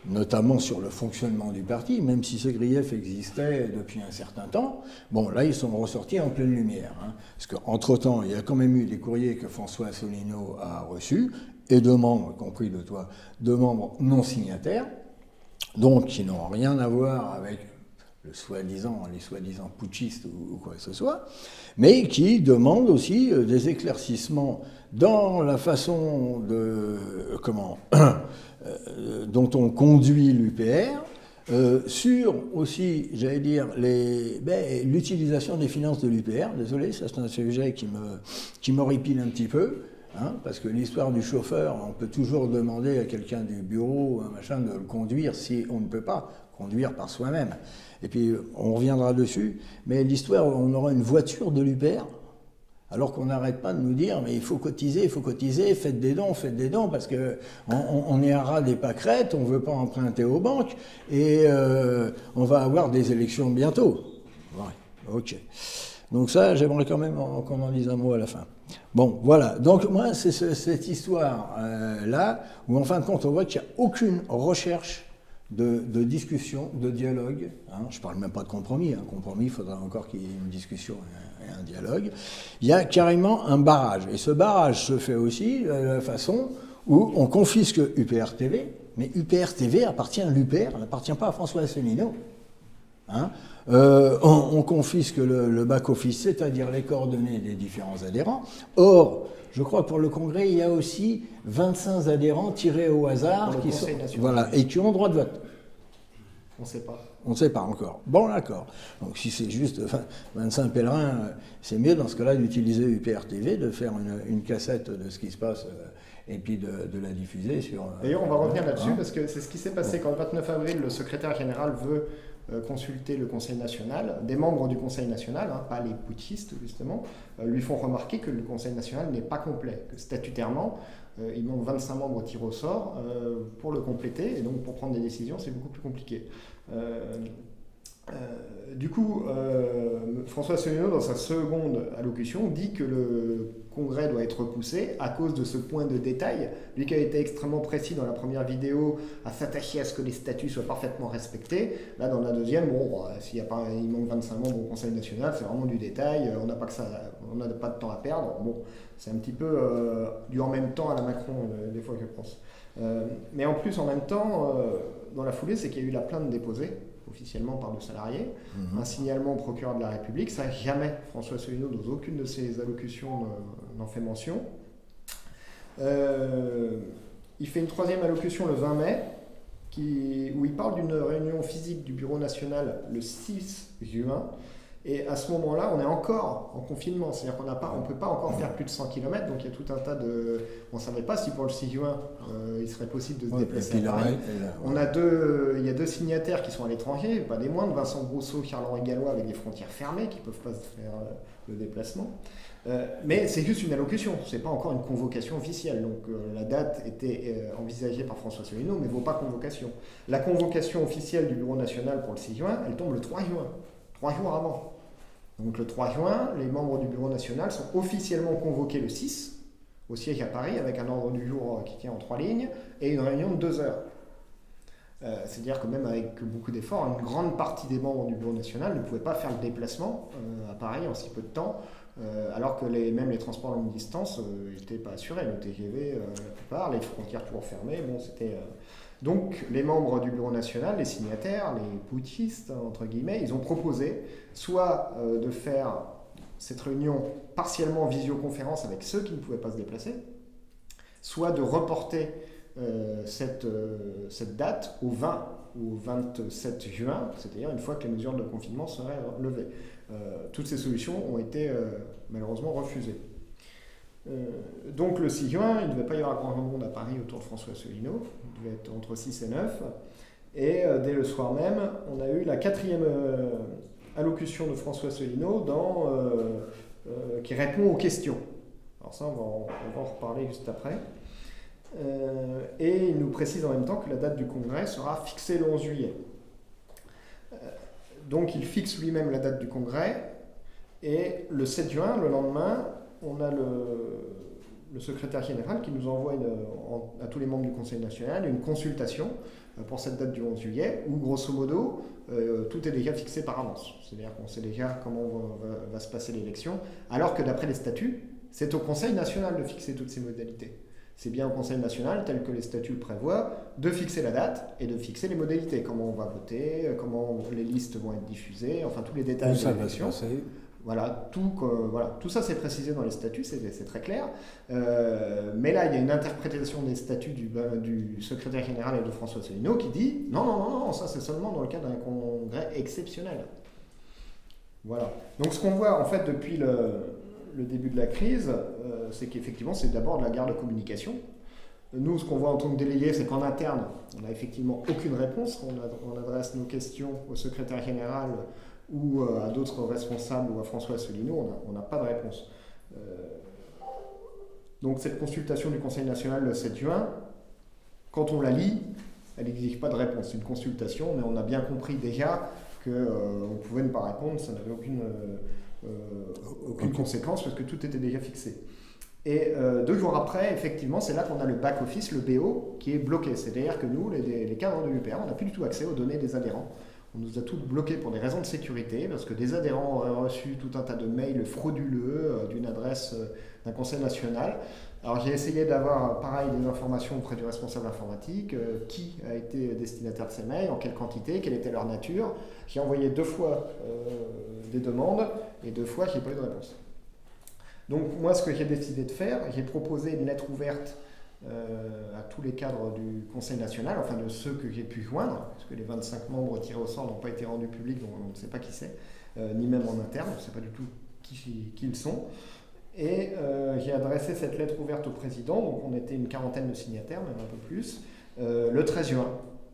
Speaker 3: notamment sur le fonctionnement du parti, même si ces griefs existaient depuis un certain temps. Bon, là, ils sont ressortis en pleine lumière. Parce qu'entre-temps, il y a quand même eu des courriers que François Asselineau a reçus, et de membres, y compris de toi, de membres non signataires, donc qui n'ont rien à voir avec les soi-disant putschistes ou quoi que ce soit, mais qui demandent aussi des éclaircissements dans la façon dont on conduit l'UPR, sur aussi, j'allais dire, l'utilisation des finances de l'UPR. Désolé, ça c'est un sujet qui m'horripile un petit peu. Hein, parce que l'histoire du chauffeur, on peut toujours demander à quelqu'un du bureau, un machin, de le conduire si on ne peut pas conduire par soi-même. Et puis, on reviendra dessus, mais l'histoire, on aura une voiture de l'UPR, alors qu'on n'arrête pas de nous dire, mais il faut cotiser, faites des dons, parce qu'on est à ras des pâquerettes, on ne veut pas emprunter aux banques, et on va avoir des élections bientôt. Ouais, ok. Donc ça, j'aimerais quand même qu'on en dise un mot à la fin. Bon, voilà. Donc moi, c'est cette histoire-là, où en fin de compte, on voit qu'il n'y a aucune recherche de discussion, de dialogue. Hein. Je ne parle même pas de compromis. Un compromis, il faudra encore qu'il y ait une discussion et un dialogue. Il y a carrément un barrage. Et ce barrage se fait aussi de la façon où on confisque UPR TV, mais UPR TV appartient à l'UPR, elle n'appartient pas à François Asselineau. Hein, on confisque le back-office, c'est-à-dire les coordonnées des différents adhérents. Or, je crois que pour le Congrès, il y a aussi 25 adhérents tirés au hasard qui sont, voilà, et qui ont droit de vote.
Speaker 1: On ne sait pas.
Speaker 3: On ne sait pas encore. Bon, d'accord. Donc si c'est juste 25 pèlerins, c'est mieux dans ce cas-là d'utiliser UPR TV, de faire une cassette de ce qui se passe et puis de la diffuser sur...
Speaker 1: D'ailleurs, on va revenir là-dessus parce que c'est ce qui s'est passé quand le 29 avril, le secrétaire général veut consulter le Conseil national. Des membres du Conseil national, hein, pas les putschistes justement, lui font remarquer que le Conseil national n'est pas complet, que statutairement, il manque 25 membres tirés au sort pour le compléter, et donc pour prendre des décisions, c'est beaucoup plus compliqué. Du coup, François Asselineau, dans sa seconde allocution, dit que le Congrès doit être repoussé à cause de ce point de détail. Lui qui a été extrêmement précis dans la première vidéo, à s'attacher à ce que les statuts soient parfaitement respectés. Là, dans la deuxième, bon, s'il y a pas, il manque 25 membres au Conseil national, c'est vraiment du détail. On n'a pas de temps à perdre. Bon, c'est un petit peu du en même temps à la Macron, des fois, je pense. Mais en plus, en même temps, dans la foulée, c'est qu'il y a eu la plainte déposée officiellement par le salarié, un signalement au procureur de la République. Ça, jamais François Asselineau, dans aucune de ses allocutions, n'en fait mention. Il fait une troisième allocution le 20 mai, où il parle d'une réunion physique du Bureau national le 6 juin. Et à ce moment-là, on est encore en confinement, c'est-à-dire qu'on ne peut pas encore faire plus de 100 km, donc il y a tout un tas de... On ne savait pas si pour le 6 juin, il serait possible de se déplacer. Il y a deux signataires qui sont à l'étranger, pas des moindres, Vincent Brousseau, Charles-Henri Gallois, avec des frontières fermées, qui ne peuvent pas se faire le déplacement. Mais c'est juste une allocution, ce n'est pas encore une convocation officielle. Donc la date était envisagée par François Asselineau, mais ne vaut pas convocation. La convocation officielle du Bureau national pour le 6 juin, elle tombe le 3 juin, 3 jours avant. Donc le 3 juin, les membres du Bureau national sont officiellement convoqués le 6 au siège à Paris avec un ordre du jour qui tient en 3 lignes et une réunion de 2 heures. C'est-à-dire que même avec beaucoup d'efforts, une grande partie des membres du Bureau national ne pouvaient pas faire le déplacement à Paris en si peu de temps, alors que même les transports longue distance n'étaient pas assurés. Le TGV, la plupart, les frontières toujours fermées, bon, c'était... Donc, les membres du Bureau national, les signataires, les putschistes, entre guillemets, ils ont proposé soit de faire cette réunion partiellement en visioconférence avec ceux qui ne pouvaient pas se déplacer, soit de reporter cette date au 20 ou au 27 juin, c'est-à-dire une fois que les mesures de confinement seraient levées. Toutes ces solutions ont été malheureusement refusées. Donc le 6 juin, il ne devait pas y avoir grand monde à Paris autour de François Asselineau, il devait être entre 6 et 9, et dès le soir même, on a eu la 4e allocution de François Asselineau qui répond aux questions. Alors ça, on va en reparler juste après. Et il nous précise en même temps que la date du congrès sera fixée le 11 juillet. Donc il fixe lui-même la date du congrès, et le 7 juin, le lendemain, on a le secrétaire général qui nous envoie à tous les membres du Conseil national une consultation pour cette date du 11 juillet, où grosso modo, tout est déjà fixé par avance. C'est-à-dire qu'on sait déjà comment va se passer l'élection, alors que d'après les statuts, c'est au Conseil national de fixer toutes ces modalités. C'est bien au Conseil national, tel que les statuts le prévoient, de fixer la date et de fixer les modalités. Comment on va voter, comment les listes vont être diffusées, enfin tous les détails de l'élection. Voilà, tout ça c'est précisé dans les statuts, c'est très clair. Mais là, il y a une interprétation des statuts du secrétaire général et de François Asselineau qui dit non, ça c'est seulement dans le cas d'un congrès exceptionnel. Voilà. Donc ce qu'on voit en fait depuis le début de la crise, c'est qu'effectivement, c'est d'abord de la guerre de communication. Nous, ce qu'on voit en tant que délégués, c'est qu'en interne, on n'a effectivement aucune réponse. On adresse nos questions au secrétaire général ou à d'autres responsables ou à François Asselineau, on n'a pas de réponse. Donc cette consultation du Conseil national le 7 juin, quand on la lit, elle n'exige pas de réponse. C'est une consultation, mais on a bien compris déjà qu'on pouvait ne pas répondre, ça n'avait aucune conséquence parce que tout était déjà fixé. Et 2 jours après, effectivement, c'est là qu'on a le back-office, le BO, qui est bloqué. C'est-à-dire que nous, les cadres de l'UPR, on n'a plus du tout accès aux données des adhérents. On nous a tout bloqué pour des raisons de sécurité, parce que des adhérents auraient reçu tout un tas de mails frauduleux d'une adresse d'un conseil national. Alors j'ai essayé d'avoir, pareil, des informations auprès du responsable informatique, qui a été destinataire de ces mails, en quelle quantité, quelle était leur nature. J'ai envoyé 2 fois des demandes, et 2 fois, j'ai pas eu de réponse. Donc moi, ce que j'ai décidé de faire, j'ai proposé une lettre ouverte à tous les cadres du Conseil national, enfin de ceux que j'ai pu joindre, parce que les 25 membres tirés au sort n'ont pas été rendus publics, donc on ne sait pas qui c'est, ni même en interne, on ne sait pas du tout qui ils sont. Et j'ai adressé cette lettre ouverte au président, donc on était une quarantaine de signataires, même un peu plus, le 13 juin.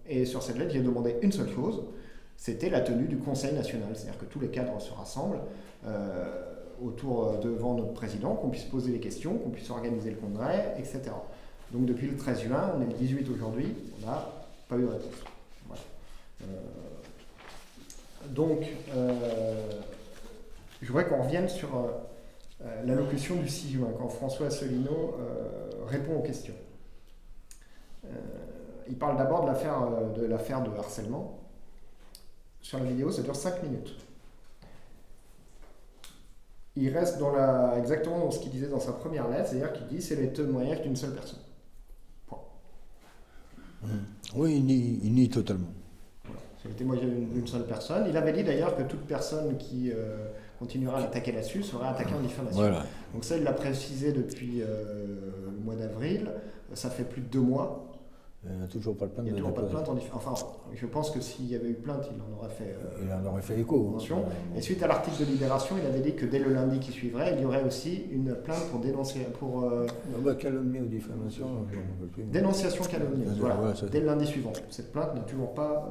Speaker 1: Et sur cette lettre, j'ai demandé une seule chose, c'était la tenue du Conseil national, c'est-à-dire que tous les cadres se rassemblent devant notre président, qu'on puisse poser les questions, qu'on puisse organiser le congrès, etc. Donc depuis le 13 juin, on est le 18 aujourd'hui, on n'a pas eu de réponse. Voilà. Je voudrais qu'on revienne sur l'allocution du 6 juin, quand François Asselineau répond aux questions. Il parle d'abord de l'affaire de harcèlement. Sur la vidéo, ça dure 5 minutes. Il reste exactement dans ce qu'il disait dans sa première lettre, c'est-à-dire qu'il dit c'est les témoignages d'une seule personne. Point.
Speaker 3: Oui, il nie totalement.
Speaker 1: Voilà. C'est le témoignage d'une seule personne. Il avait dit d'ailleurs que toute personne qui continuera à l'attaquer là-dessus sera attaquée en diffamation.
Speaker 3: Voilà.
Speaker 1: Donc ça, il l'a précisé depuis le mois d'avril. Ça fait plus de 2 mois.
Speaker 3: Il n'y a toujours pas de plainte.
Speaker 1: Il n'y a toujours pas de plainte. Enfin, je pense que s'il y avait eu plainte, il en aurait fait
Speaker 3: écho.
Speaker 1: Mention. Et suite à l'article de Libération, il avait dit que dès le lundi qui suivrait, il y aurait aussi une plainte pour dénoncer.
Speaker 3: Calomnie ou diffamation.
Speaker 1: Dénonciation calomnieuse. Voilà. Dès le lundi suivant. Cette plainte n'a toujours pas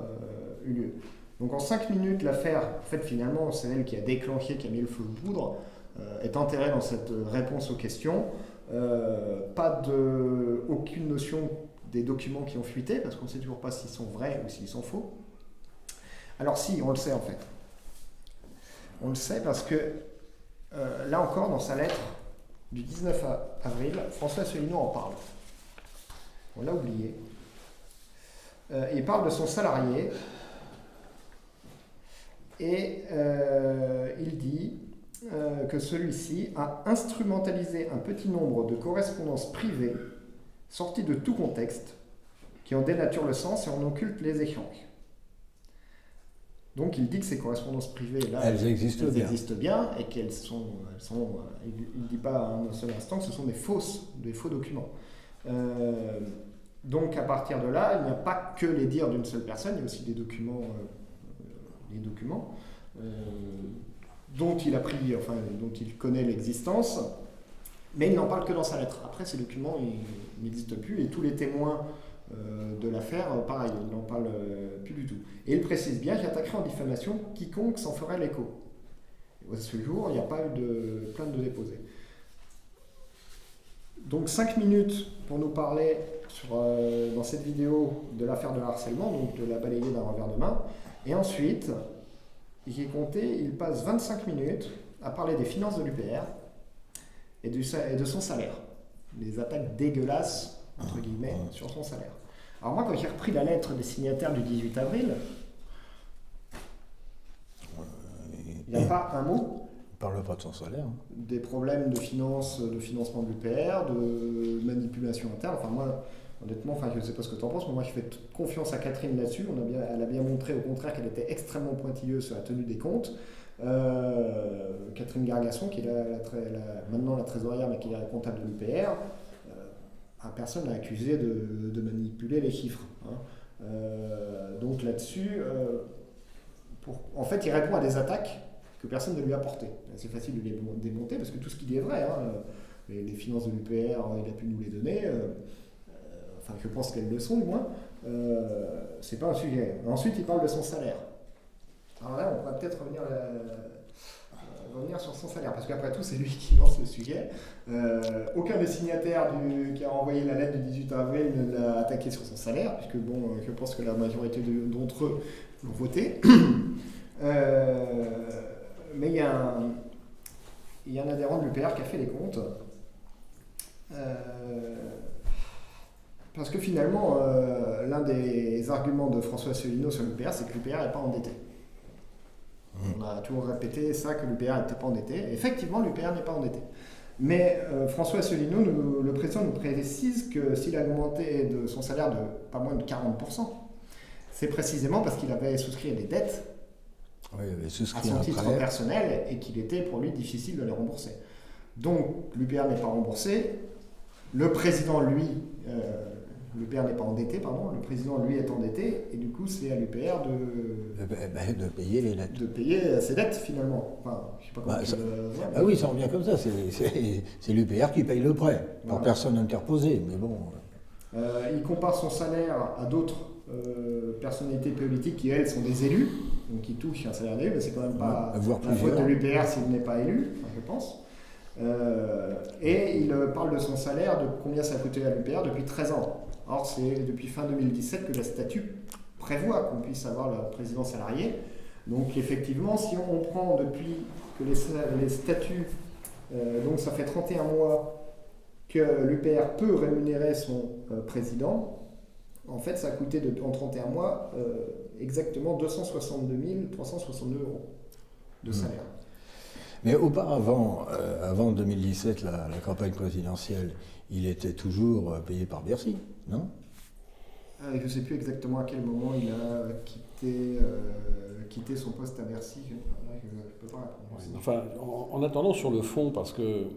Speaker 1: eu lieu. Donc en 5 minutes, l'affaire, en fait, finalement, c'est elle qui a déclenché, qui a mis le feu aux poudres, est enterrée dans cette réponse aux questions. Aucune notion des documents qui ont fuité, parce qu'on ne sait toujours pas s'ils sont vrais ou s'ils sont faux. Alors si, on le sait en fait. On le sait parce que, là encore, dans sa lettre du 19 avril, François Asselineau en parle. On l'a oublié. Il parle de son salarié, et il dit que celui-ci a instrumentalisé un petit nombre de correspondances privées sorties de tout contexte, qui en dénaturent le sens et en occultent les échanges. Donc il dit que ces correspondances privées-là,
Speaker 3: elles existent
Speaker 1: bien, et qu'elles sont il ne dit pas à un seul instant que ce sont des faux documents. Donc à partir de là, il n'y a pas que les dires d'une seule personne, il y a aussi des documents dont il connaît l'existence, mais il n'en parle que dans sa lettre. Après, ces documents, ils n'existent plus, et tous les témoins de l'affaire, pareil, il n'en parle plus du tout. Et il précise bien qu'il attaquerait en diffamation quiconque s'en ferait l'écho. À ce jour, il n'y a pas eu de plainte de déposée. Donc 5 minutes pour nous parler dans cette vidéo de l'affaire de harcèlement, donc de la balayer d'un revers de main. Et ensuite, j'ai compté, il passe 25 minutes à parler des finances de l'UPR et de son salaire. Les attaques dégueulasses, entre guillemets, sur son salaire. Alors moi, quand j'ai repris la lettre des signataires du 18 avril, il n'y a pas un mot.
Speaker 3: Il ne parle pas de son salaire.
Speaker 1: Des problèmes de financement de l'UPR, de manipulation interne. Enfin moi, honnêtement, je ne sais pas ce que tu en penses, mais moi je fais toute confiance à Catherine là-dessus. Elle a bien montré au contraire qu'elle était extrêmement pointilleuse sur la tenue des comptes. Catherine Gargasson, qui est maintenant la trésorière, mais qui est la comptable de l'UPR, personne n'a accusé de manipuler les chiffres. Donc là-dessus, en fait, il répond à des attaques que personne ne lui a portées. C'est facile de les démonter parce que tout ce qu'il dit est vrai. les finances de l'UPR, il a pu nous les donner. Enfin, je pense qu'elles le sont, du moins. C'est pas un sujet. Ensuite, il parle de son salaire. Alors là, on va peut-être revenir sur son salaire, parce qu'après tout, c'est lui qui lance le sujet. Aucun des signataires qui a envoyé la lettre du 18 avril ne l'a attaqué sur son salaire, puisque bon, je pense que la majorité d'entre eux l'ont voté. Mais il y a un adhérent de l'UPR qui a fait les comptes. Parce que finalement, l'un des arguments de François Asselineau sur l'UPR, c'est que l'UPR n'est pas endetté. On a toujours répété ça, que l'UPR n'était pas endetté. Effectivement, l'UPR n'est pas endetté. Mais François Asselineau, le président, nous précise que s'il a augmenté de son salaire de pas moins de 40%, c'est précisément parce qu'il avait souscrit à des dettes à son titre personnel et qu'il était pour lui difficile de les rembourser. Donc l'UPR n'est pas remboursé. Le président, lui, l'UPR n'est pas endetté, pardon, le président, lui, est endetté, et du coup, c'est à l'UPR
Speaker 3: de payer les dettes.
Speaker 1: De payer ses dettes, finalement. Enfin, je sais pas comment
Speaker 3: Ah oui, ça revient comme ça, c'est l'UPR qui paye le prêt, par personne interposée, mais bon...
Speaker 1: il compare son salaire à d'autres personnalités politiques qui, elles, sont des élus, donc qui touchent un salaire d'élu, mais c'est quand même pas la faute de l'UPR s'il n'est pas élu, enfin, je pense. Et il parle de son salaire, de combien ça a coûté à l'UPR depuis 13 ans. Or, c'est depuis fin 2017 que la statut prévoit qu'on puisse avoir le président salarié. Donc, effectivement, si on prend depuis que les statuts, donc ça fait 31 mois que l'UPR peut rémunérer son président, en fait, ça a coûté en 31 mois exactement 262 362 € de salaire.
Speaker 3: Mais auparavant, avant 2017, la campagne présidentielle, il était toujours payé par Bercy, non ?
Speaker 1: Je ne sais plus exactement à quel moment il a quitté son poste à Bercy. Je ne peux pas répondre.
Speaker 2: Ouais, enfin, en attendant sur le fond, parce que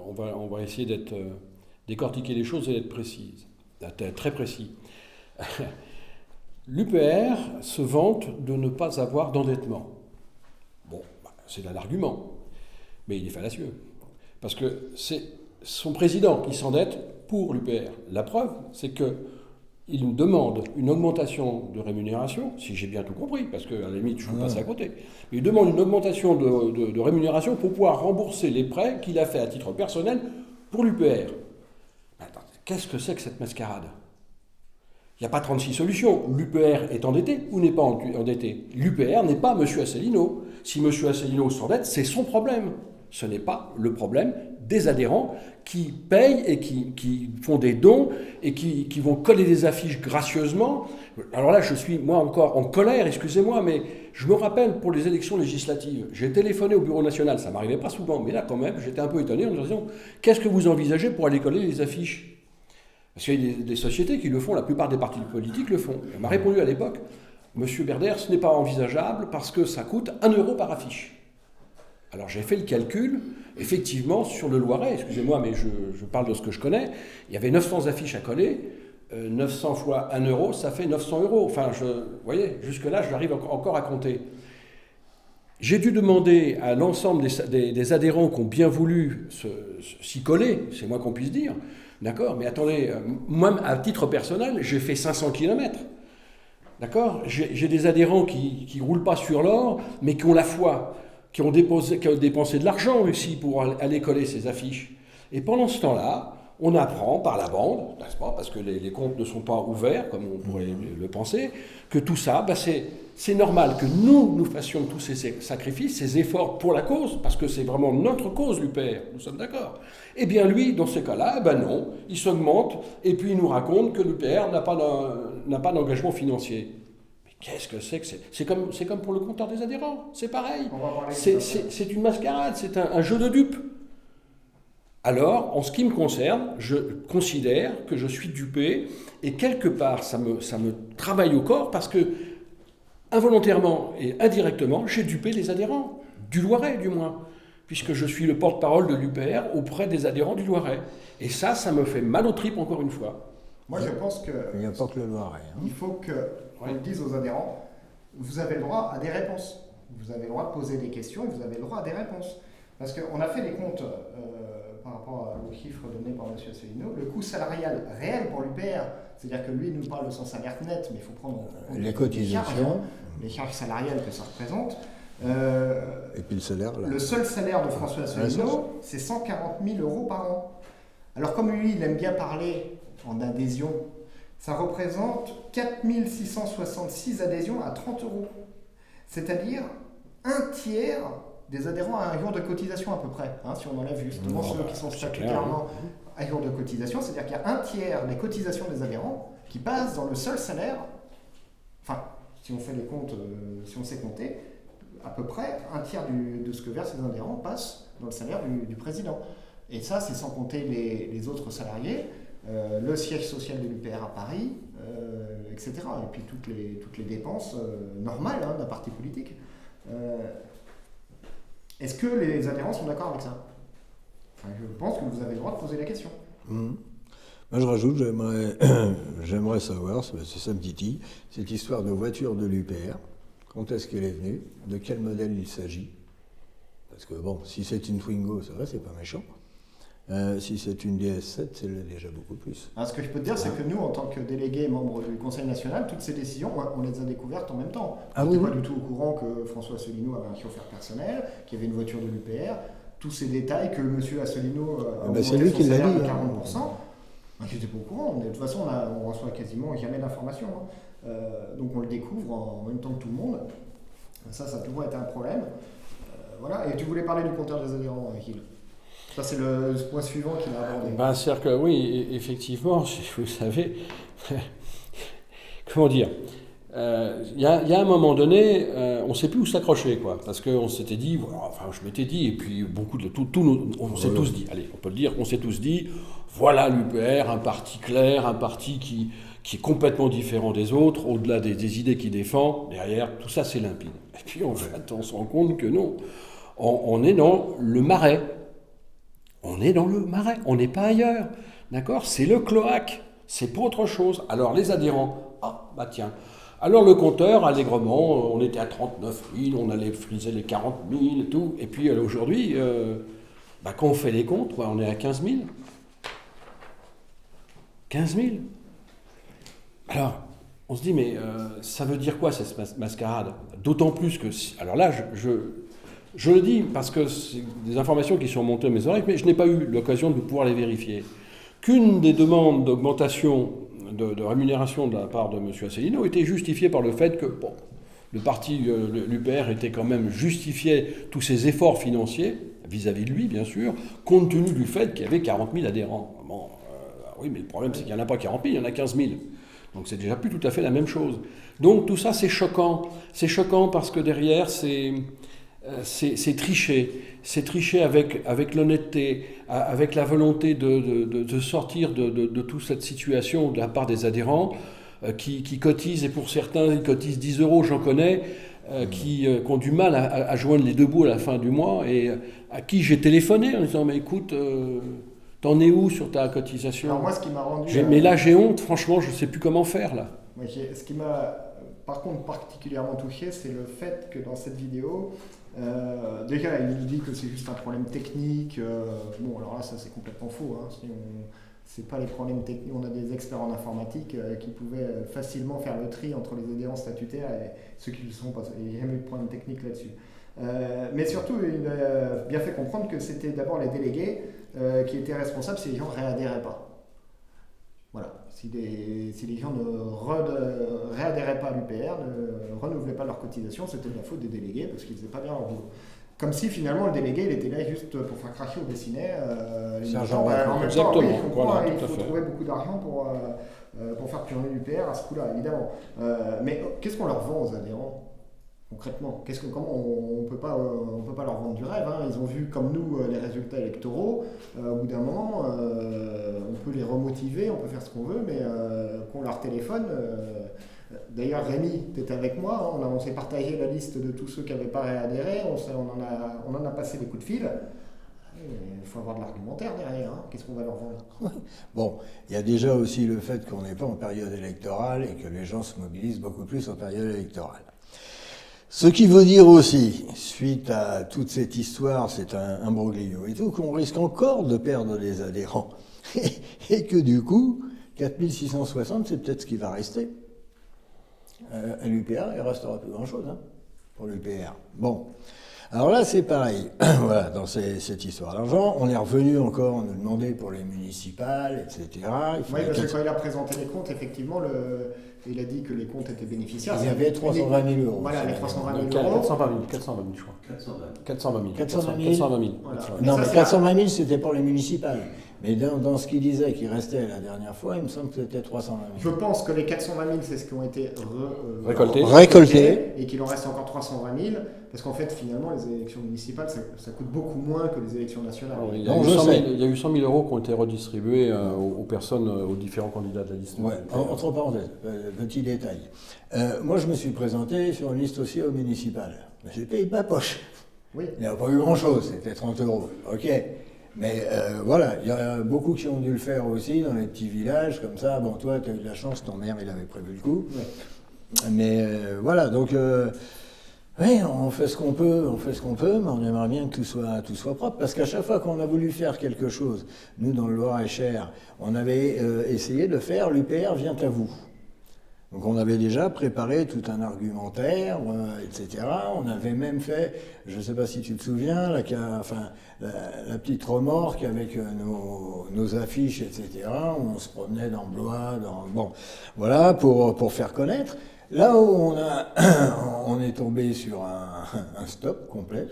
Speaker 2: on va essayer d'être décortiquer les choses et d'être précise, d'être très précis. L'UPR se vante de ne pas avoir d'endettement. Bon, c'est un argument. Mais il est fallacieux. Parce que c'est son président qui s'endette pour l'UPR. La preuve, c'est qu'il demande une augmentation de rémunération, si j'ai bien tout compris, parce qu'à la limite, je peux passer à côté. Mais il demande une augmentation de rémunération pour pouvoir rembourser les prêts qu'il a fait à titre personnel pour l'UPR. Attends, qu'est-ce que c'est que cette mascarade ? Il n'y a pas 36 solutions. L'UPR est endetté ou n'est pas endetté ? L'UPR n'est pas M. Asselineau. Si M. Asselineau s'endette, c'est son problème. Ce n'est pas le problème des adhérents qui payent et qui font des dons et qui vont coller des affiches gracieusement. Alors là, je suis, moi, encore en colère, excusez-moi, mais je me rappelle pour les élections législatives, j'ai téléphoné au Bureau national, ça ne m'arrivait pas souvent, mais là, quand même, j'étais un peu étonné en me disant « Qu'est-ce que vous envisagez pour aller coller les affiches ?» Parce qu'il y a des sociétés qui le font, la plupart des partis politiques le font. Elle m'a répondu à l'époque « Monsieur Berder, ce n'est pas envisageable parce que ça coûte 1 € par affiche. » Alors j'ai fait le calcul, effectivement, sur le Loiret, excusez-moi, mais je parle de ce que je connais, il y avait 900 affiches à coller, 900 fois 1 €, ça fait 900 €. Enfin, vous voyez, jusque-là, je l'arrive encore à compter. J'ai dû demander à l'ensemble des adhérents qui ont bien voulu s'y coller, c'est moins qu'on puisse dire, d'accord, mais attendez, moi, à titre personnel, j'ai fait 500 km. D'accord ? J'ai des adhérents qui ne roulent pas sur l'or, mais qui ont la foi, qui ont dépensé de l'argent aussi pour aller coller ces affiches. Et pendant ce temps-là, on apprend par la bande, n'est-ce pas, parce que les comptes ne sont pas ouverts, comme on pourrait le penser, que tout ça, c'est normal que nous fassions tous ces sacrifices, ces efforts pour la cause, parce que c'est vraiment notre cause, l'UPR, nous sommes d'accord. Eh bien lui, dans ces cas-là, non, il s'augmente, et puis il nous raconte que l'UPR n'a pas d'engagement financier. Mais qu'est-ce que c'est que c'est comme pour le compteur des adhérents, c'est pareil. C'est une mascarade, c'est un jeu de dupes. Alors, en ce qui me concerne, je considère que je suis dupé, et quelque part, ça me travaille au corps, parce que, involontairement et indirectement, j'ai dupé les adhérents, du Loiret du moins, puisque je suis le porte-parole de l'UPR auprès des adhérents du Loiret. Et ça me fait mal aux tripes encore une fois.
Speaker 1: Moi, je pense que...
Speaker 3: Il n'y a pas que le Loiret.
Speaker 1: Il faut qu'on le dise aux adhérents, vous avez le droit à des réponses. Vous avez le droit de poser des questions et vous avez le droit à des réponses. Parce qu'on a fait les comptes... par rapport aux chiffres donnés par M. Asselineau, le coût salarial réel pour l'UPR, c'est-à-dire que lui nous parle de son salaire net, mais il faut prendre en compte
Speaker 3: les cotisations,
Speaker 1: les charges salariales que ça représente.
Speaker 3: Et puis le salaire là.
Speaker 1: Le seul salaire de François Asselineau, c'est 140 000 € par an. Alors comme lui, il aime bien parler en adhésion, ça représente 4 666 adhésions à 30 €. C'est-à-dire un tiers des adhérents à un jour de cotisation à peu près, hein, si on enlève justement ceux qui sont statutairement à jour de cotisation, c'est-à-dire qu'il y a un tiers des cotisations des adhérents qui passent dans le seul salaire, enfin, si on fait les comptes, si on sait compter, à peu près un tiers de ce que versent les adhérents passe dans le salaire du président. Et ça, c'est sans compter les autres salariés, le siège social de l'UPR à Paris, etc. Et puis toutes les dépenses normales d'un parti politique. Est-ce que les adhérents sont d'accord avec ça? Enfin, je pense que vous avez le droit de poser la question.
Speaker 3: Moi, je rajoute, j'aimerais savoir, si ça me titille, cette histoire de voiture de l'UPR. Quand est-ce qu'elle est venue? De quel modèle il s'agit? Parce que bon, si c'est une Twingo, ça va, c'est pas méchant. Si c'est une DS7, c'est déjà beaucoup plus.
Speaker 1: Alors, ce que je peux te dire, c'est que nous, en tant que délégués membres du Conseil national, toutes ces décisions, on les a découvertes en même temps. On n'était pas du tout au courant que François Asselineau avait un chauffeur personnel, qu'il y avait une voiture de l'UPR, tous ces détails que M. Asselineau a augmenté
Speaker 3: c'est lui
Speaker 1: son
Speaker 3: qui l'a
Speaker 1: salaire
Speaker 3: dit,
Speaker 1: de 40%. Je n'étais pas au courant. De toute façon, on reçoit quasiment jamais d'informations. Donc on le découvre en même temps que tout le monde. Ça a toujours été un problème. Voilà. Et tu voulais parler du compteur des adhérents, Gilles. Ça, c'est le point suivant qu'il a abordé.
Speaker 2: C'est-à-dire que oui, effectivement, vous savez, comment dire, il y a un moment donné, on ne sait plus où s'accrocher, quoi, parce qu'on s'était dit, enfin je m'étais dit, et puis beaucoup de on s'est tous dit, allez, on peut le dire, on s'est tous dit, voilà l'UPR, un parti clair, un parti qui est complètement différent des autres, au-delà des idées qu'il défend, derrière, tout ça c'est limpide. Et puis en fait, on se rend compte que non, on est dans le marais. On est dans le marais, on n'est pas ailleurs, d'accord? C'est le cloaque, c'est pas autre chose. Alors les adhérents, tiens. Alors le compteur, allègrement, on était à 39 000, on allait friser les 40 000 et tout. Et puis aujourd'hui, quand on fait les comptes, on est à 15 000. 15 000. Alors, on se dit, mais ça veut dire quoi cette mascarade? D'autant plus que, alors là, je le dis parce que c'est des informations qui sont montées à mes oreilles, mais je n'ai pas eu l'occasion de pouvoir les vérifier. Qu'une des demandes d'augmentation de rémunération de la part de M. Asselineau était justifiée par le fait que le parti, l'UPR, était quand même justifiait tous ses efforts financiers, vis-à-vis de lui, bien sûr, compte tenu du fait qu'il y avait 40 000 adhérents. Oui, mais le problème, c'est qu'il n'y en a pas 40 000, il y en a 15 000. Donc c'est déjà plus tout à fait la même chose. Donc tout ça, c'est choquant. C'est choquant parce que derrière, c'est tricher. C'est tricher avec l'honnêteté, avec la volonté de sortir de toute cette situation de la part des adhérents qui cotisent, et pour certains, ils cotisent 10 €, j'en connais, qui ont du mal à joindre les deux bouts à la fin du mois, et à qui j'ai téléphoné en disant, mais écoute, t'en es où sur ta cotisation?
Speaker 1: Alors moi, ce qui m'a rendu...
Speaker 2: Mais là, j'ai honte, franchement, je ne sais plus comment faire, là.
Speaker 1: Ce qui m'a, par contre, particulièrement touché, c'est le fait que dans cette vidéo, déjà, il nous dit que c'est juste un problème technique. Bon, alors là, ça, c'est complètement faux. C'est pas les problèmes techniques. On a des experts en informatique qui pouvaient facilement faire le tri entre les adhérents statutaires et ceux qui ne le sont pas. Il n'y a jamais eu de problème technique là-dessus. Mais surtout, il a bien fait comprendre que c'était d'abord les délégués qui étaient responsables si les gens ne réadhéraient pas. Voilà. Si les gens ne réadhéraient pas à l'UPR, ne renouvelaient pas leur cotisation, c'était de la faute des délégués parce qu'ils ne faisaient pas bien leur boulot. Comme si finalement le délégué il était là juste pour faire cracher au dessiné. En même temps, oui, il faut trouver beaucoup d'argent pour faire tourner l'UPR à ce coup-là, évidemment. Mais qu'est-ce qu'on leur vend aux adhérents concrètement? Comment on peut pas leur vendre du rêve, hein. Ils ont vu comme nous les résultats électoraux. Au bout d'un moment, on peut les remotiver, on peut faire ce qu'on veut, mais qu'on leur téléphone. D'ailleurs, Rémi, tu étais avec moi, hein, on s'est partagé la liste de tous ceux qui n'avaient pas réadhéré, on en a passé des coups de fil. Il faut avoir de l'argumentaire derrière, hein. Qu'est-ce qu'on va leur vendre?
Speaker 3: Bon, il y a déjà aussi le fait qu'on n'est pas en période électorale et que les gens se mobilisent beaucoup plus en période électorale. Ce qui veut dire aussi, suite à toute cette histoire, c'est un imbroglio et tout, qu'on risque encore de perdre des adhérents. Et que du coup, 4660, c'est peut-être ce qui va rester. À l'UPR, il ne restera plus grand-chose pour l'UPR. Bon. Alors là, c'est pareil, voilà, dans cette histoire d'argent, on est revenu encore nous demander pour les municipales, etc.
Speaker 1: Oui, parce que quand il a présenté les comptes, effectivement, il a dit que les comptes étaient bénéficiaires.
Speaker 3: Il y avait 320 000 euros.
Speaker 1: Voilà, les 320 000 euros.
Speaker 2: 420 000, je crois. 420 000.
Speaker 3: 420 000.
Speaker 1: Voilà.
Speaker 3: Non, mais 420 000, c'était pour les municipales. Mais dans ce qu'il disait qu'il restait la dernière fois, il me semble que c'était 320 000.
Speaker 1: Je pense que les 420 000, c'est ce qui ont été
Speaker 2: récoltés.
Speaker 1: Et qu'il en reste encore 320 000. Parce qu'en fait, finalement, les élections municipales, ça coûte beaucoup moins que les élections nationales.
Speaker 2: Il y a eu 100 000 euros qui ont été redistribués aux personnes, aux différents candidats de la liste.
Speaker 3: Ouais, entre parenthèses, petit détail. Moi, je me suis présenté sur une liste aussi au municipal. J'ai payé de ma poche.
Speaker 1: Oui.
Speaker 3: Il n'y a pas eu grand-chose, c'était 30 euros. Ok. Mais voilà, il y a beaucoup qui ont dû le faire aussi dans les petits villages, comme ça. Bon, toi, tu as eu de la chance, ton maire, il avait prévu le coup. Ouais. Mais voilà, donc, oui, on fait ce qu'on peut, mais on aimerait bien que tout soit propre. Parce qu'à chaque fois qu'on a voulu faire quelque chose, nous, dans le Loir-et-Cher, on avait essayé de faire l'UPR vient à vous. Donc on avait déjà préparé tout un argumentaire, etc. On avait même fait, je ne sais pas si tu te souviens, la petite remorque avec nos affiches, etc. On se promenait dans Blois, bon, voilà, pour faire connaître. Là où on est tombé sur un stop complet,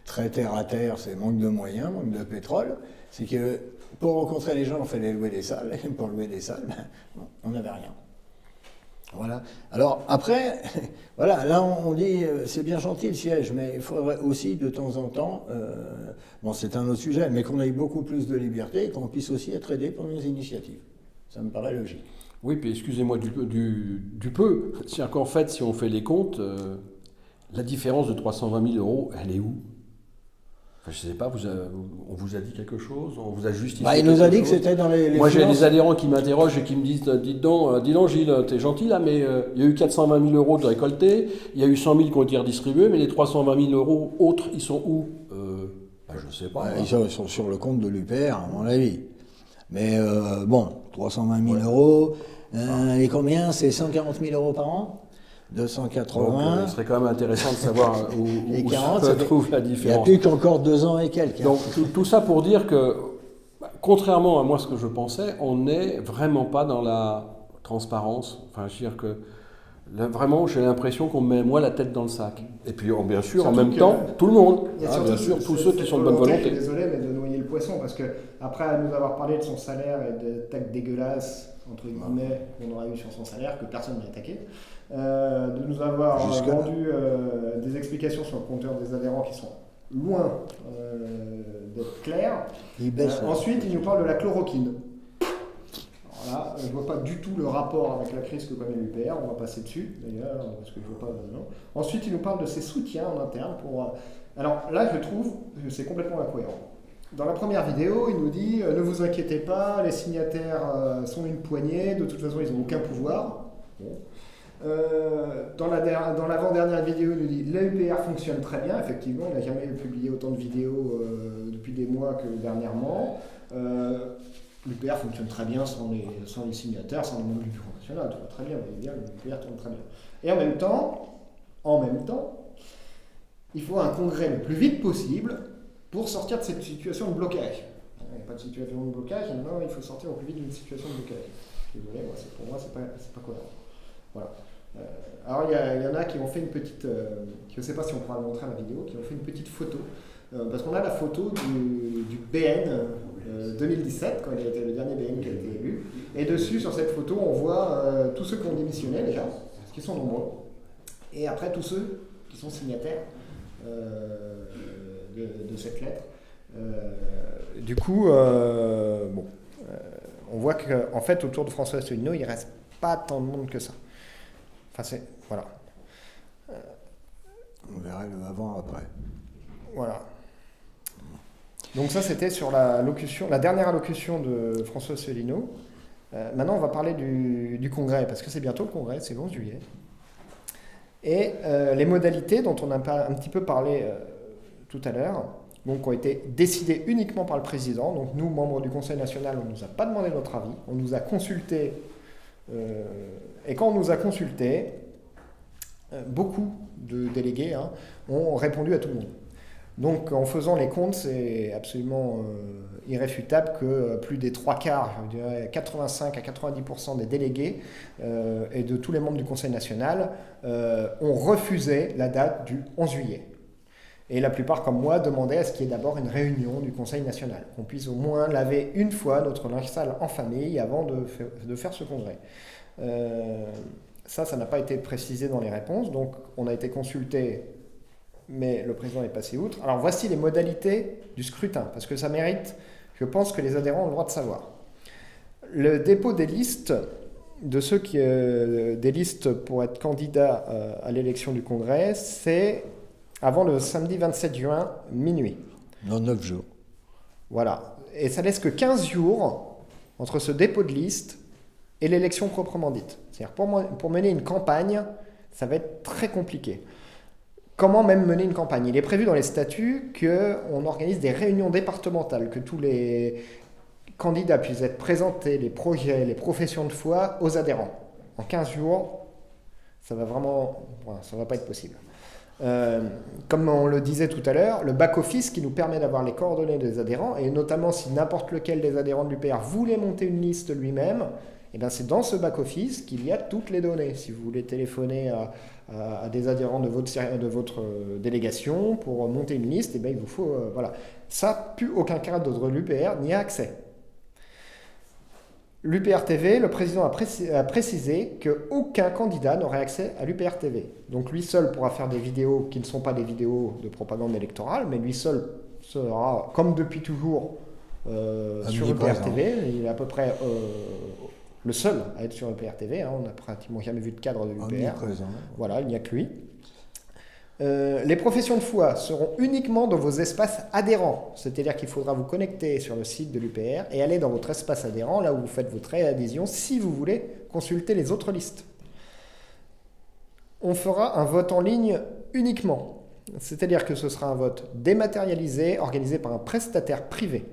Speaker 3: très terre à terre, c'est manque de moyens, manque de pétrole, c'est que pour rencontrer les gens, il fallait louer des salles, et pour louer des salles, on n'avait rien. Voilà. Alors après, voilà, là on dit c'est bien gentil le siège, mais il faudrait aussi de temps en temps, bon c'est un autre sujet, mais qu'on ait beaucoup plus de liberté et qu'on puisse aussi être aidé pour nos initiatives. Ça me paraît logique.
Speaker 2: Oui, puis excusez-moi du peu. C'est qu'en fait, si on fait les comptes, la différence de 320 000 euros, elle est où ? Enfin, je ne sais pas, on vous a dit quelque chose ? On vous a justifié
Speaker 3: il nous a dit que c'était dans les
Speaker 2: Moi,
Speaker 3: finances.
Speaker 2: j'ai des adhérents qui m'interrogent et qui me disent dis donc Gilles, t'es gentil là, mais il y a eu 420 000 euros de récoltés, il y a eu 100 000 qui ont été redistribués, mais les 320 000 euros autres, ils sont où ? Je ne sais pas.
Speaker 3: Ils sont sur le compte de l'UPR, à mon avis. Mais bon, 320 000 euros, et combien ? C'est 140 000 euros par an ? 280.
Speaker 2: Donc, ce serait quand même intéressant de savoir où
Speaker 3: 40,
Speaker 2: se trouve la différence.
Speaker 3: Il n'y a plus qu'encore 2 ans et quelques.
Speaker 2: Donc tout ça pour dire que, contrairement à moi ce que je pensais, on n'est vraiment pas dans la transparence. Enfin, je veux dire que là, vraiment, j'ai l'impression qu'on met moi la tête dans le sac. Et puis, bien sûr, en même temps, tout le monde. Bien sûr, tous ceux qui sont de bonne volonté.
Speaker 1: Je suis désolé, mais de noyer le poisson, parce que après nous avoir parlé de son salaire et de taxes dégueulasses, entre guillemets, qu'on aurait eu sur son salaire, que personne n'a attaqué, de nous avoir vendu des explications sur le compteur des adhérents qui sont loin d'être claires. Ensuite, il nous parle de la chloroquine. Alors là, je ne vois pas du tout le rapport avec la crise que connaît l'UPR, on va passer dessus d'ailleurs, parce que je ne vois pas maintenant. Ensuite, il nous parle de ses soutiens en interne pour... Alors là, je trouve que c'est complètement incohérent. Dans la première vidéo, il nous dit ne vous inquiétez pas, les signataires sont une poignée, de toute façon, ils n'ont aucun pouvoir. Bon. Dans l'avant-dernière vidéo, il nous dit l'UPR fonctionne très bien, effectivement, il n'a jamais publié autant de vidéos depuis des mois que dernièrement. L'UPR fonctionne très bien sans les signataires, sans les membres du Bureau national, tout va très bien, vous voyez bien, l'UPR tourne très bien. Et en même temps, il faut un congrès le plus vite possible pour sortir de cette situation de blocage. Il n'y a pas de situation de blocage, maintenant il faut sortir au plus vite d'une situation de blocage. Désolé, pour moi, c'est pas cohérent. Voilà. Alors il y en a qui ont fait une petite, je ne sais pas si on pourra le montrer à la vidéo, qui ont fait une petite photo, parce qu'on a la photo du BN 2017, quand il a été le dernier BN qui a été élu, et dessus sur cette photo on voit tous ceux qui ont démissionné déjà, parce qu'ils sont nombreux, et après tous ceux qui sont signataires de cette lettre. Du coup, on voit qu'en fait autour de François Asselineau, il ne reste pas tant de monde que ça. Enfin, voilà.
Speaker 3: On verra le avant-après.
Speaker 1: Voilà. Donc ça, c'était sur la dernière allocution de François Asselineau. Maintenant, on va parler du congrès, parce que c'est bientôt le congrès, c'est le 11 juillet. Et les modalités dont on a un petit peu parlé tout à l'heure, donc ont été décidées uniquement par le président. Donc nous, membres du Conseil national, on ne nous a pas demandé notre avis, on nous a consultés. Et quand on nous a consultés, beaucoup de délégués ont répondu à tout le monde. Donc en faisant les comptes, c'est absolument irréfutable que plus des 3/4, je dirais 85 à 90% des délégués et de tous les membres du Conseil national ont refusé la date du 11 juillet. Et la plupart, comme moi, demandaient à ce qu'il y ait d'abord une réunion du Conseil national, qu'on puisse au moins laver une fois notre linge sale en famille avant de faire ce congrès. Ça n'a pas été précisé dans les réponses, donc on a été consulté, mais le président est passé outre. Alors voici les modalités du scrutin, parce que ça mérite, je pense que les adhérents ont le droit de savoir. Le dépôt des listes, des listes pour être candidat à l'élection du Congrès, c'est avant le samedi 27 juin, minuit.
Speaker 3: Dans 9 jours.
Speaker 1: Voilà. Et ça laisse que 15 jours entre ce dépôt de liste et l'élection proprement dite. C'est-à-dire pour mener une campagne, ça va être très compliqué. Comment même mener une campagne? Il est prévu dans les statuts qu'on organise des réunions départementales, que tous les candidats puissent être présentés, les projets, les professions de foi aux adhérents. En 15 jours, ça va pas être possible. Comme on le disait tout à l'heure, le back-office qui nous permet d'avoir les coordonnées des adhérents, et notamment si n'importe lequel des adhérents de l'UPR voulait monter une liste lui-même, et bien c'est dans ce back-office qu'il y a toutes les données. Si vous voulez téléphoner à des adhérents de votre délégation pour monter une liste, et bien il vous faut... voilà. Ça, plus aucun cadre de l'UPR n'y a accès. L'UPR TV, le président a précisé qu'aucun candidat n'aurait accès à l'UPR TV. Donc lui seul pourra faire des vidéos qui ne sont pas des vidéos de propagande électorale, mais lui seul sera, comme depuis toujours, sur l'UPR TV. Il est à peu près le seul à être sur l'UPR TV. On n'a pratiquement jamais vu de cadre de l'UPR. Voilà, il n'y a que lui. Les professions de foi seront uniquement dans vos espaces adhérents, c'est-à-dire qu'il faudra vous connecter sur le site de l'UPR et aller dans votre espace adhérent, là où vous faites votre adhésion, si vous voulez consulter les autres listes. On fera un vote en ligne uniquement, c'est-à-dire que ce sera un vote dématérialisé, organisé par un prestataire privé.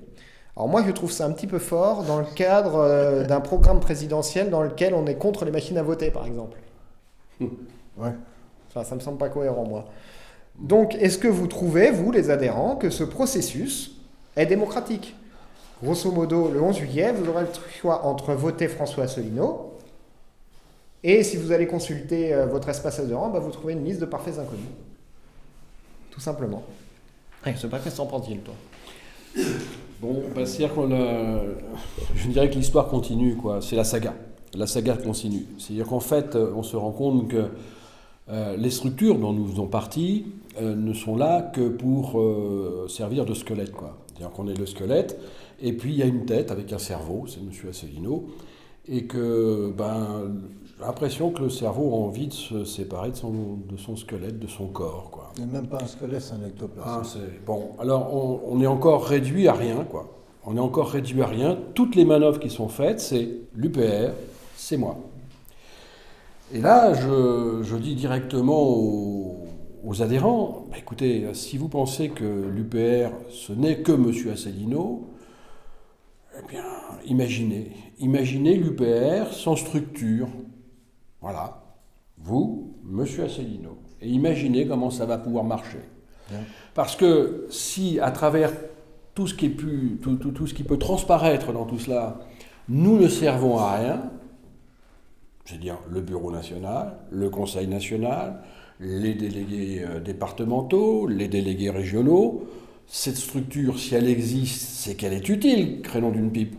Speaker 1: Alors moi, je trouve ça un petit peu fort dans le cadre d'un programme présidentiel dans lequel on est contre les machines à voter, par exemple.
Speaker 3: Ouais.
Speaker 1: Enfin, ça ne me semble pas cohérent, moi. Donc, est-ce que vous trouvez, vous, les adhérents, que ce processus est démocratique? Grosso modo, le 11 juillet, vous aurez le choix entre voter François Asselineau et si vous allez consulter votre espace adhérent, vous trouvez une liste de parfaits inconnus. Tout simplement. Je ne sais pas qu'est-ce que t'en penses, toi.
Speaker 2: Bon, c'est-à-dire je dirais que l'histoire continue, quoi. C'est la saga. La saga continue. C'est-à-dire qu'en fait, on se rend compte que les structures dont nous faisons partie ne sont là que pour servir de squelette, quoi. C'est-à-dire qu'on est le squelette, et puis il y a une tête avec un cerveau, c'est M. Asselineau, et que j'ai l'impression que le cerveau a envie de se séparer de son squelette, de son corps, quoi.
Speaker 3: C'est même pas un squelette, c'est un ectoplasme.
Speaker 2: Bon, alors on est encore réduit à rien, quoi. On est encore réduit à rien. Toutes les manœuvres qui sont faites, c'est l'UPR, c'est moi. Et là, je dis directement aux adhérents, écoutez, si vous pensez que l'UPR, ce n'est que M. Asselineau, eh bien, imaginez l'UPR sans structure. Voilà. Vous, M. Asselineau. Et imaginez comment ça va pouvoir marcher. Bien. Parce que si, à travers tout ce qui peut transparaître dans tout cela, nous ne servons à rien, c'est-à-dire le Bureau national, le Conseil national, les délégués départementaux, les délégués régionaux. Cette structure, si elle existe, c'est qu'elle est utile, crénom d'une pipe.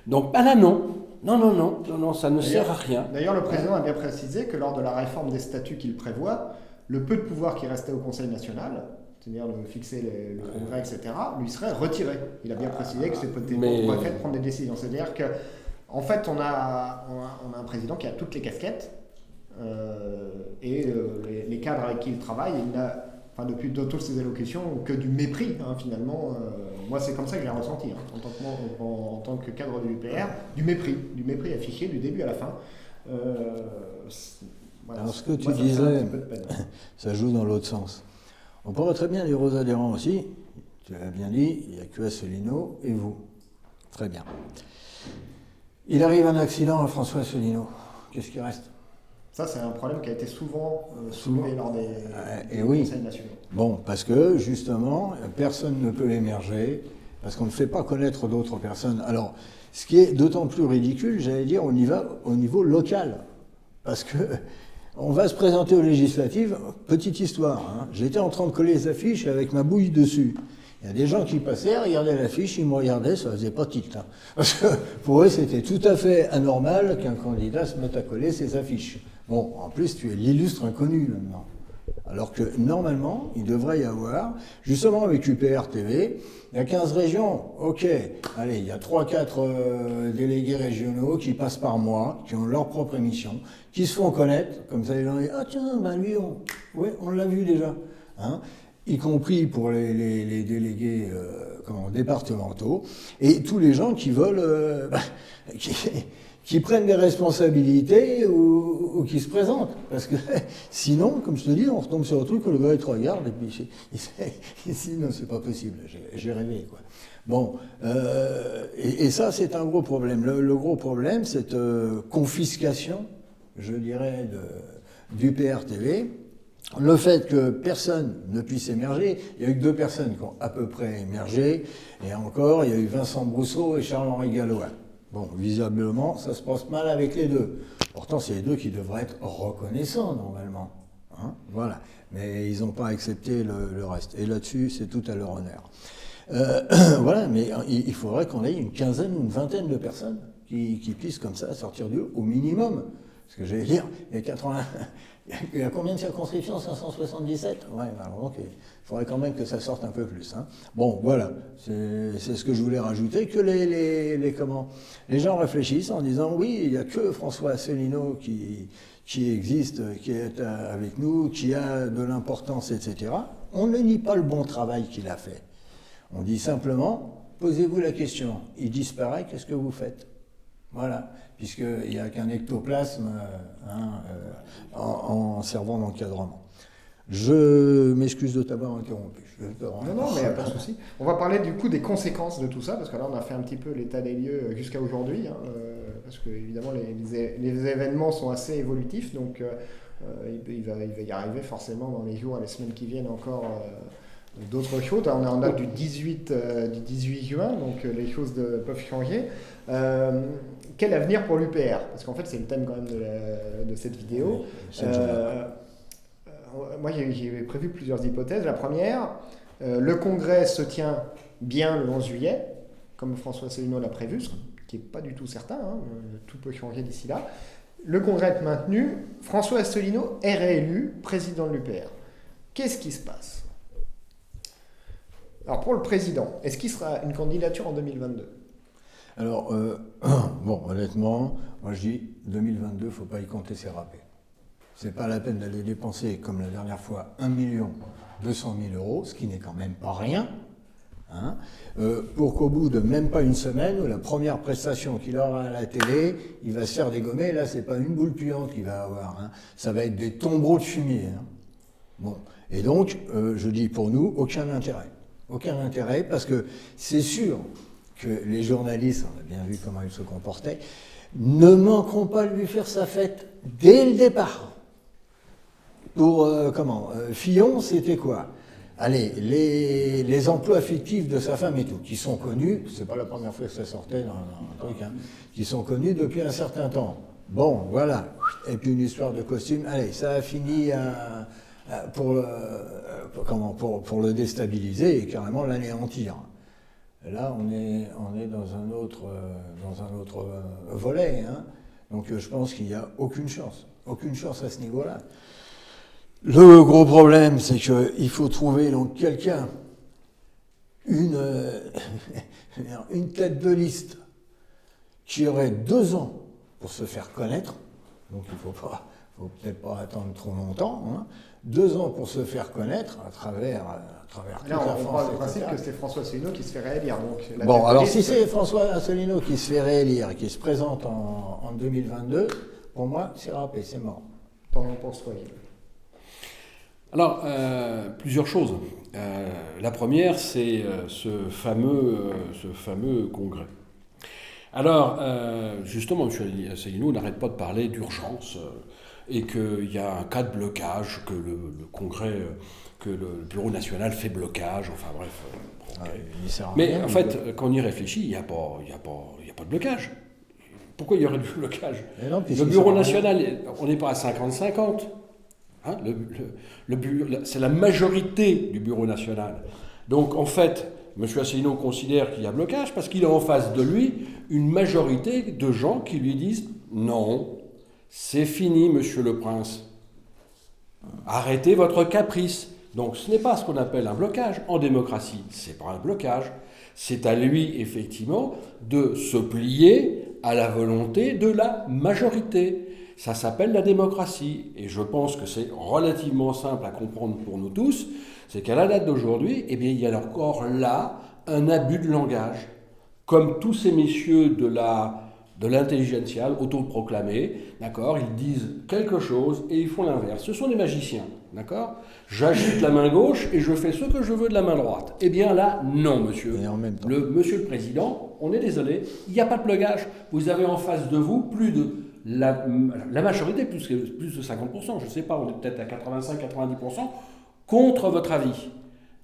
Speaker 2: Donc, là, non, ça ne sert à rien.
Speaker 1: D'ailleurs, le président a bien précisé que lors de la réforme des statuts qu'il prévoit, le peu de pouvoir qui restait au Conseil national, c'est-à-dire de fixer le congrès, etc., lui serait retiré. Il a bien précisé que c'est peut-être pour le fait de prendre des décisions. C'est-à-dire que en fait, on a un président qui a toutes les casquettes et les cadres avec qui il travaille, il n'a, depuis toutes ses allocutions, que du mépris, finalement. Moi, c'est comme ça que je l'ai ressenti, en tant que cadre de l'UPR, du mépris affiché du début à la fin. Voilà.
Speaker 3: Alors ce que tu
Speaker 1: Moi, ça me fait un
Speaker 3: disais,
Speaker 1: petit peu de peine.
Speaker 3: ça joue dans l'autre sens. On pourrait très bien dire aux adhérents aussi, tu l'as bien dit, il n'y a que Asselineau et vous. Très bien. Il arrive un accident à François Asselineau. Qu'est-ce qui reste?
Speaker 1: Ça, c'est un problème qui a été souvent soulevé lors des
Speaker 3: et oui.
Speaker 1: conseils nationaux.
Speaker 3: Bon, parce que justement, personne ne peut émerger, parce qu'on ne fait pas connaître d'autres personnes. Alors, ce qui est d'autant plus ridicule, j'allais dire, on y va au niveau local. Parce que on va se présenter aux législatives. Petite histoire, hein. J'étais en train de coller les affiches avec ma bouille dessus. Il y a des gens qui passaient, regardaient l'affiche, ils me regardaient, ça faisait pas tilt. Hein. Parce que pour eux, c'était tout à fait anormal qu'un candidat se mette à coller ses affiches. Bon, en plus, tu es l'illustre inconnu maintenant. Alors que normalement, il devrait y avoir, justement avec UPR TV, il y a 15 régions, ok, allez, il y a 3-4 délégués régionaux qui passent par mois, qui ont leur propre émission, qui se font connaître, comme ça les gens disent, ah tiens, ben lui, on l'a vu déjà, hein, y compris pour les délégués départementaux, et tous les gens qui veulent, qui prennent des responsabilités ou qui se présentent. Parce que sinon, comme je te dis, on retombe sur le truc où le gars il te regarde et puis il dit non, c'est pas possible, j'ai rêvé, quoi. Bon, et ça c'est un gros problème. Le gros problème, cette confiscation, je dirais, d'UPR TV, le fait que personne ne puisse émerger, il y a eu que 2 personnes qui ont à peu près émergé, et encore, il y a eu Vincent Brousseau et Charles-Henri Gallois. Bon, visiblement, ça se passe mal avec les 2. Pourtant, c'est les 2 qui devraient être reconnaissants, normalement. Hein, voilà. Mais ils n'ont pas accepté le reste. Et là-dessus, c'est tout à leur honneur. Voilà, mais il faudrait qu'on ait une quinzaine ou une vingtaine de personnes qui puissent comme ça sortir du lot, au minimum. Parce que j'allais dire, il y a 80... Il y a combien de circonscriptions? 577? Ouais, alors donc il faudrait quand même que ça sorte un peu plus. Hein. Bon, voilà, c'est ce que je voulais rajouter, que les gens réfléchissent en disant oui, il n'y a que François Asselineau qui existe, qui est avec nous, qui a de l'importance, etc. On ne nie pas le bon travail qu'il a fait. On dit simplement, posez-vous la question, il disparaît, qu'est-ce que vous faites? Voilà, puisqu'il n'y a qu'un ectoplasme en servant d'encadrement. Je m'excuse de t'avoir interrompu.
Speaker 1: Non, mais il n'y a pas de souci. On va parler du coup des conséquences de tout ça, parce que là on a fait un petit peu l'état des lieux jusqu'à aujourd'hui, hein, parce que évidemment les événements sont assez évolutifs, donc il va y arriver forcément dans les jours et les semaines qui viennent encore d'autres choses. On est en date du 18 juin, donc les choses peuvent changer. Quel avenir pour l'UPR? Parce qu'en fait, c'est le thème quand même de cette vidéo. Moi, j'ai prévu plusieurs hypothèses. La première, le congrès se tient bien le 11 juillet, comme François Asselineau l'a prévu, ce qui n'est pas du tout certain, hein, tout peut changer d'ici là. Le congrès est maintenu, François Asselineau est réélu président de l'UPR. Qu'est-ce qui se passe? Alors pour le président, est-ce qu'il sera une candidature en 2022?
Speaker 3: Alors, bon, honnêtement, moi je dis 2022, il ne faut pas y compter ses râpés. C'est pas la peine d'aller dépenser, comme la dernière fois, 1 200 000 euros, ce qui n'est quand même pas rien, hein, pour qu'au bout de même pas une semaine, la première prestation qu'il aura à la télé, il va se faire dégommer. Là, c'est pas une boule puante qu'il va avoir, hein, ça va être des tombereaux de fumier. Hein. Bon, et donc, je dis pour nous, aucun intérêt. Aucun intérêt, parce que c'est sûr que les journalistes, on a bien vu comment ils se comportaient, ne manqueront pas de lui faire sa fête dès le départ. Pour, Fillon, c'était quoi? Allez, les emplois fictifs de sa femme et tout, qui sont connus, c'est pas la première fois que ça sortait dans un truc, hein, qui sont connus depuis un certain temps. Bon, voilà. Et puis une histoire de costume, allez, ça a fini pour le déstabiliser et carrément l'anéantir. Là, on est dans un autre volet, hein. Donc je pense qu'il n'y a aucune chance à ce niveau-là. Le gros problème, c'est qu'il faut trouver donc quelqu'un, une tête de liste qui aurait 2 ans pour se faire connaître. Donc il faut peut-être pas attendre trop longtemps, hein. 2 ans pour se faire connaître à travers toute la France.
Speaker 1: On parle du principe que c'est François Asselineau qui se fait réélire. Donc
Speaker 3: bon, alors si c'est François Asselineau qui se fait réélire et qui se présente en 2022, pour moi, c'est râpé, c'est mort.
Speaker 1: T'en penses quoi, Gilles?
Speaker 2: Alors, plusieurs choses. La première, c'est ce fameux congrès. Alors, justement, M. Asselineau n'arrête pas de parler d'urgence et qu'il y a un cas de blocage, que le Congrès, que le Bureau national fait blocage, enfin bref. Mais en fait, quand on y réfléchit, il n'y a pas de blocage. Pourquoi il y aurait du blocage? Le Bureau national, on n'est pas à 50-50. Hein, c'est la majorité du Bureau national. Donc, en fait, M. Asselineau considère qu'il y a blocage parce qu'il a en face de lui une majorité de gens qui lui disent « Non, c'est fini, Monsieur le Prince. Arrêtez votre caprice. » Donc, ce n'est pas ce qu'on appelle un blocage. En démocratie, ce n'est pas un blocage. C'est à lui, effectivement, de se plier à la volonté de la majorité. Ça s'appelle la démocratie. Et je pense que c'est relativement simple à comprendre pour nous tous. C'est qu'à la date d'aujourd'hui, eh bien, il y a encore là un abus de langage. Comme tous ces messieurs de l'intelligentsia autoproclamés, d'accord, ils disent quelque chose et ils font l'inverse. Ce sont des magiciens, d'accord? J'agite la main gauche et je fais ce que je veux de la main droite. Eh bien là, non, monsieur.
Speaker 3: Et en même temps.
Speaker 2: Monsieur le Président, on est désolé, il n'y a pas de blocage. Vous avez en face de vous plus de la majorité, plus de 50%, je ne sais pas, on est peut-être à 85-90%, contre votre avis.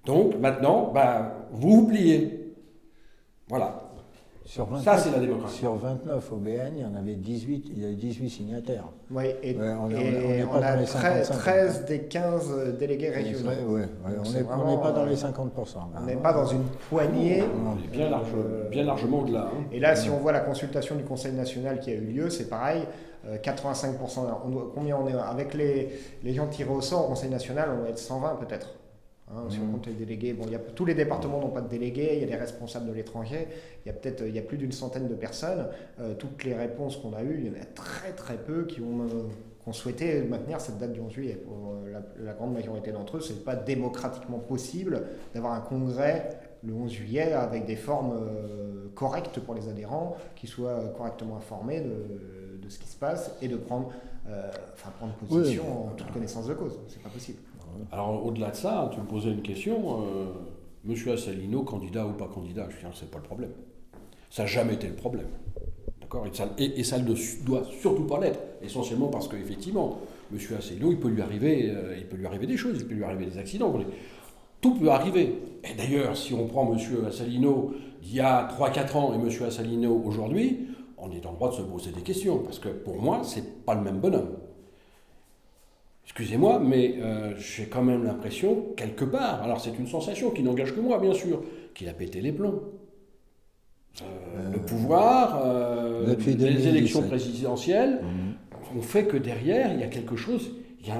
Speaker 2: Donc maintenant, vous vous pliez. Voilà. Ça, c'est la démocratie.
Speaker 3: Sur 29 OBN, il y en avait 18, il y avait 18 signataires.
Speaker 1: Oui, et
Speaker 3: on
Speaker 1: a
Speaker 3: a
Speaker 1: 13 des 15 délégués régionaux.
Speaker 3: On n'est pas dans les 50%.
Speaker 1: On n'est pas dans une poignée.
Speaker 2: On est bien largement au-delà. Hein.
Speaker 1: Et là, si on voit la consultation du Conseil national qui a eu lieu, c'est pareil, 85%. Combien on est avec les gens tirés au sort au Conseil national, on va être 120 peut-être. Si on compte les délégués, bon, tous les départements n'ont pas de délégués, il y a des responsables de l'étranger, il y a plus d'une centaine de personnes. Toutes les réponses qu'on a eues, il y en a très très peu qui ont souhaité maintenir cette date du 11 juillet. Pour la grande majorité d'entre eux, ce n'est pas démocratiquement possible d'avoir un congrès le 11 juillet avec des formes correctes pour les adhérents, qui soient correctement informés de ce qui se passe et de prendre position en toute connaissance de cause. C'est pas possible.
Speaker 2: Alors, au-delà de ça, tu me posais une question. Monsieur Asselineau, candidat ou pas candidat, je veux dire, c'est pas le problème. Ça n'a jamais été le problème. D'accord ? Et ça ne doit surtout pas l'être. Essentiellement parce qu'effectivement, monsieur Asselineau, il peut lui arriver des choses, il peut lui arriver des accidents. Tout peut arriver. Et d'ailleurs, si on prend monsieur Asselineau d'il y a 3-4 ans et monsieur Asselineau aujourd'hui, on est en droit de se poser des questions. Parce que pour moi, c'est pas le même bonhomme. Excusez-moi, mais j'ai quand même l'impression, quelque part, alors c'est une sensation qui n'engage que moi, bien sûr, qu'il a pété les plombs. Le pouvoir, les élections présidentielles ont fait que derrière, il y a quelque chose, il y a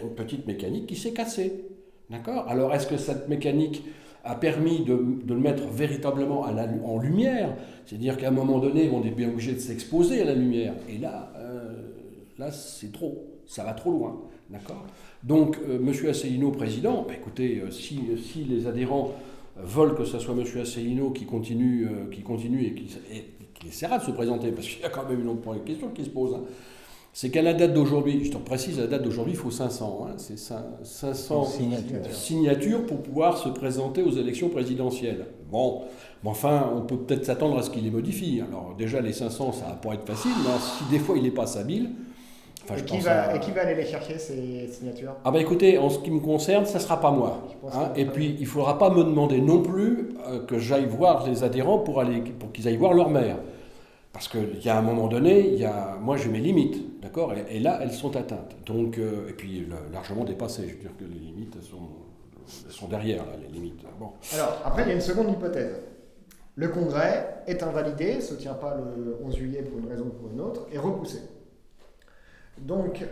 Speaker 2: une petite mécanique qui s'est cassée. D'accord ? Alors, est-ce que cette mécanique a permis de le mettre véritablement en lumière ? C'est-à-dire qu'à un moment donné, on est bien obligé de s'exposer à la lumière. Et là c'est trop. Ça va trop loin, d'accord ? Donc, M. Asselineau, président, écoutez, si les adhérents veulent que ce soit M. Asselineau qui continue et qui essaiera de se présenter, parce qu'il y a quand même une autre question qui se pose, hein, c'est qu'à la date d'aujourd'hui, je te précise, à la date d'aujourd'hui, il faut 500, c'est 500 signatures pour pouvoir se présenter aux élections présidentielles. Bon, mais enfin, on peut peut-être s'attendre à ce qu'il les modifie. Alors déjà, les 500, ça va pas être facile, mais si des fois il n'est pas habile...
Speaker 1: Et qui va aller les chercher, ces signatures ?
Speaker 2: Écoutez, en ce qui me concerne, ça ne sera pas moi. Et puis, il ne faudra pas me demander non plus que j'aille voir les adhérents pour qu'ils aillent voir leur maire. Parce qu'il y a un moment donné, moi j'ai mes limites, d'accord ? Et là, elles sont atteintes. Donc, et puis largement dépassées. Je veux dire que les limites sont derrière, là, les limites. Bon.
Speaker 1: Alors, après, il y a une seconde hypothèse. Le congrès est invalidé, ne se tient pas le 11 juillet pour une raison ou pour une autre, et repoussé. Donc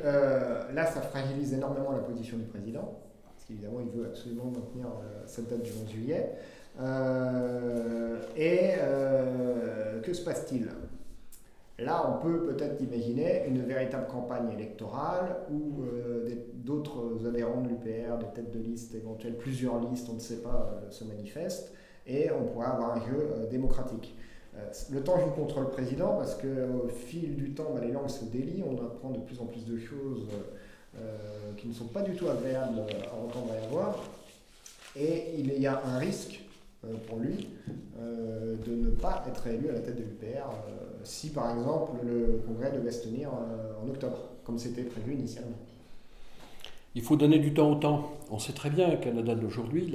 Speaker 1: là, ça fragilise énormément la position du président, parce qu'évidemment, il veut absolument maintenir cette date du 11 juillet. Que se passe-t-il ? Là, on peut peut-être imaginer une véritable campagne électorale où d'autres adhérents de l'UPR, des têtes de liste éventuelles, plusieurs listes, on ne sait pas, se manifestent, et on pourrait avoir un jeu démocratique. Le temps joue contre le président parce qu'au fil du temps, les langues se délient, on apprend de plus en plus de choses qui ne sont pas du tout agréables à entendre et à voir. Et il y a un risque pour lui de ne pas être élu à la tête de l'UPR si par exemple le congrès devait se tenir en octobre, comme c'était prévu initialement.
Speaker 2: Il faut donner du temps au temps. On sait très bien qu'à la date d'aujourd'hui,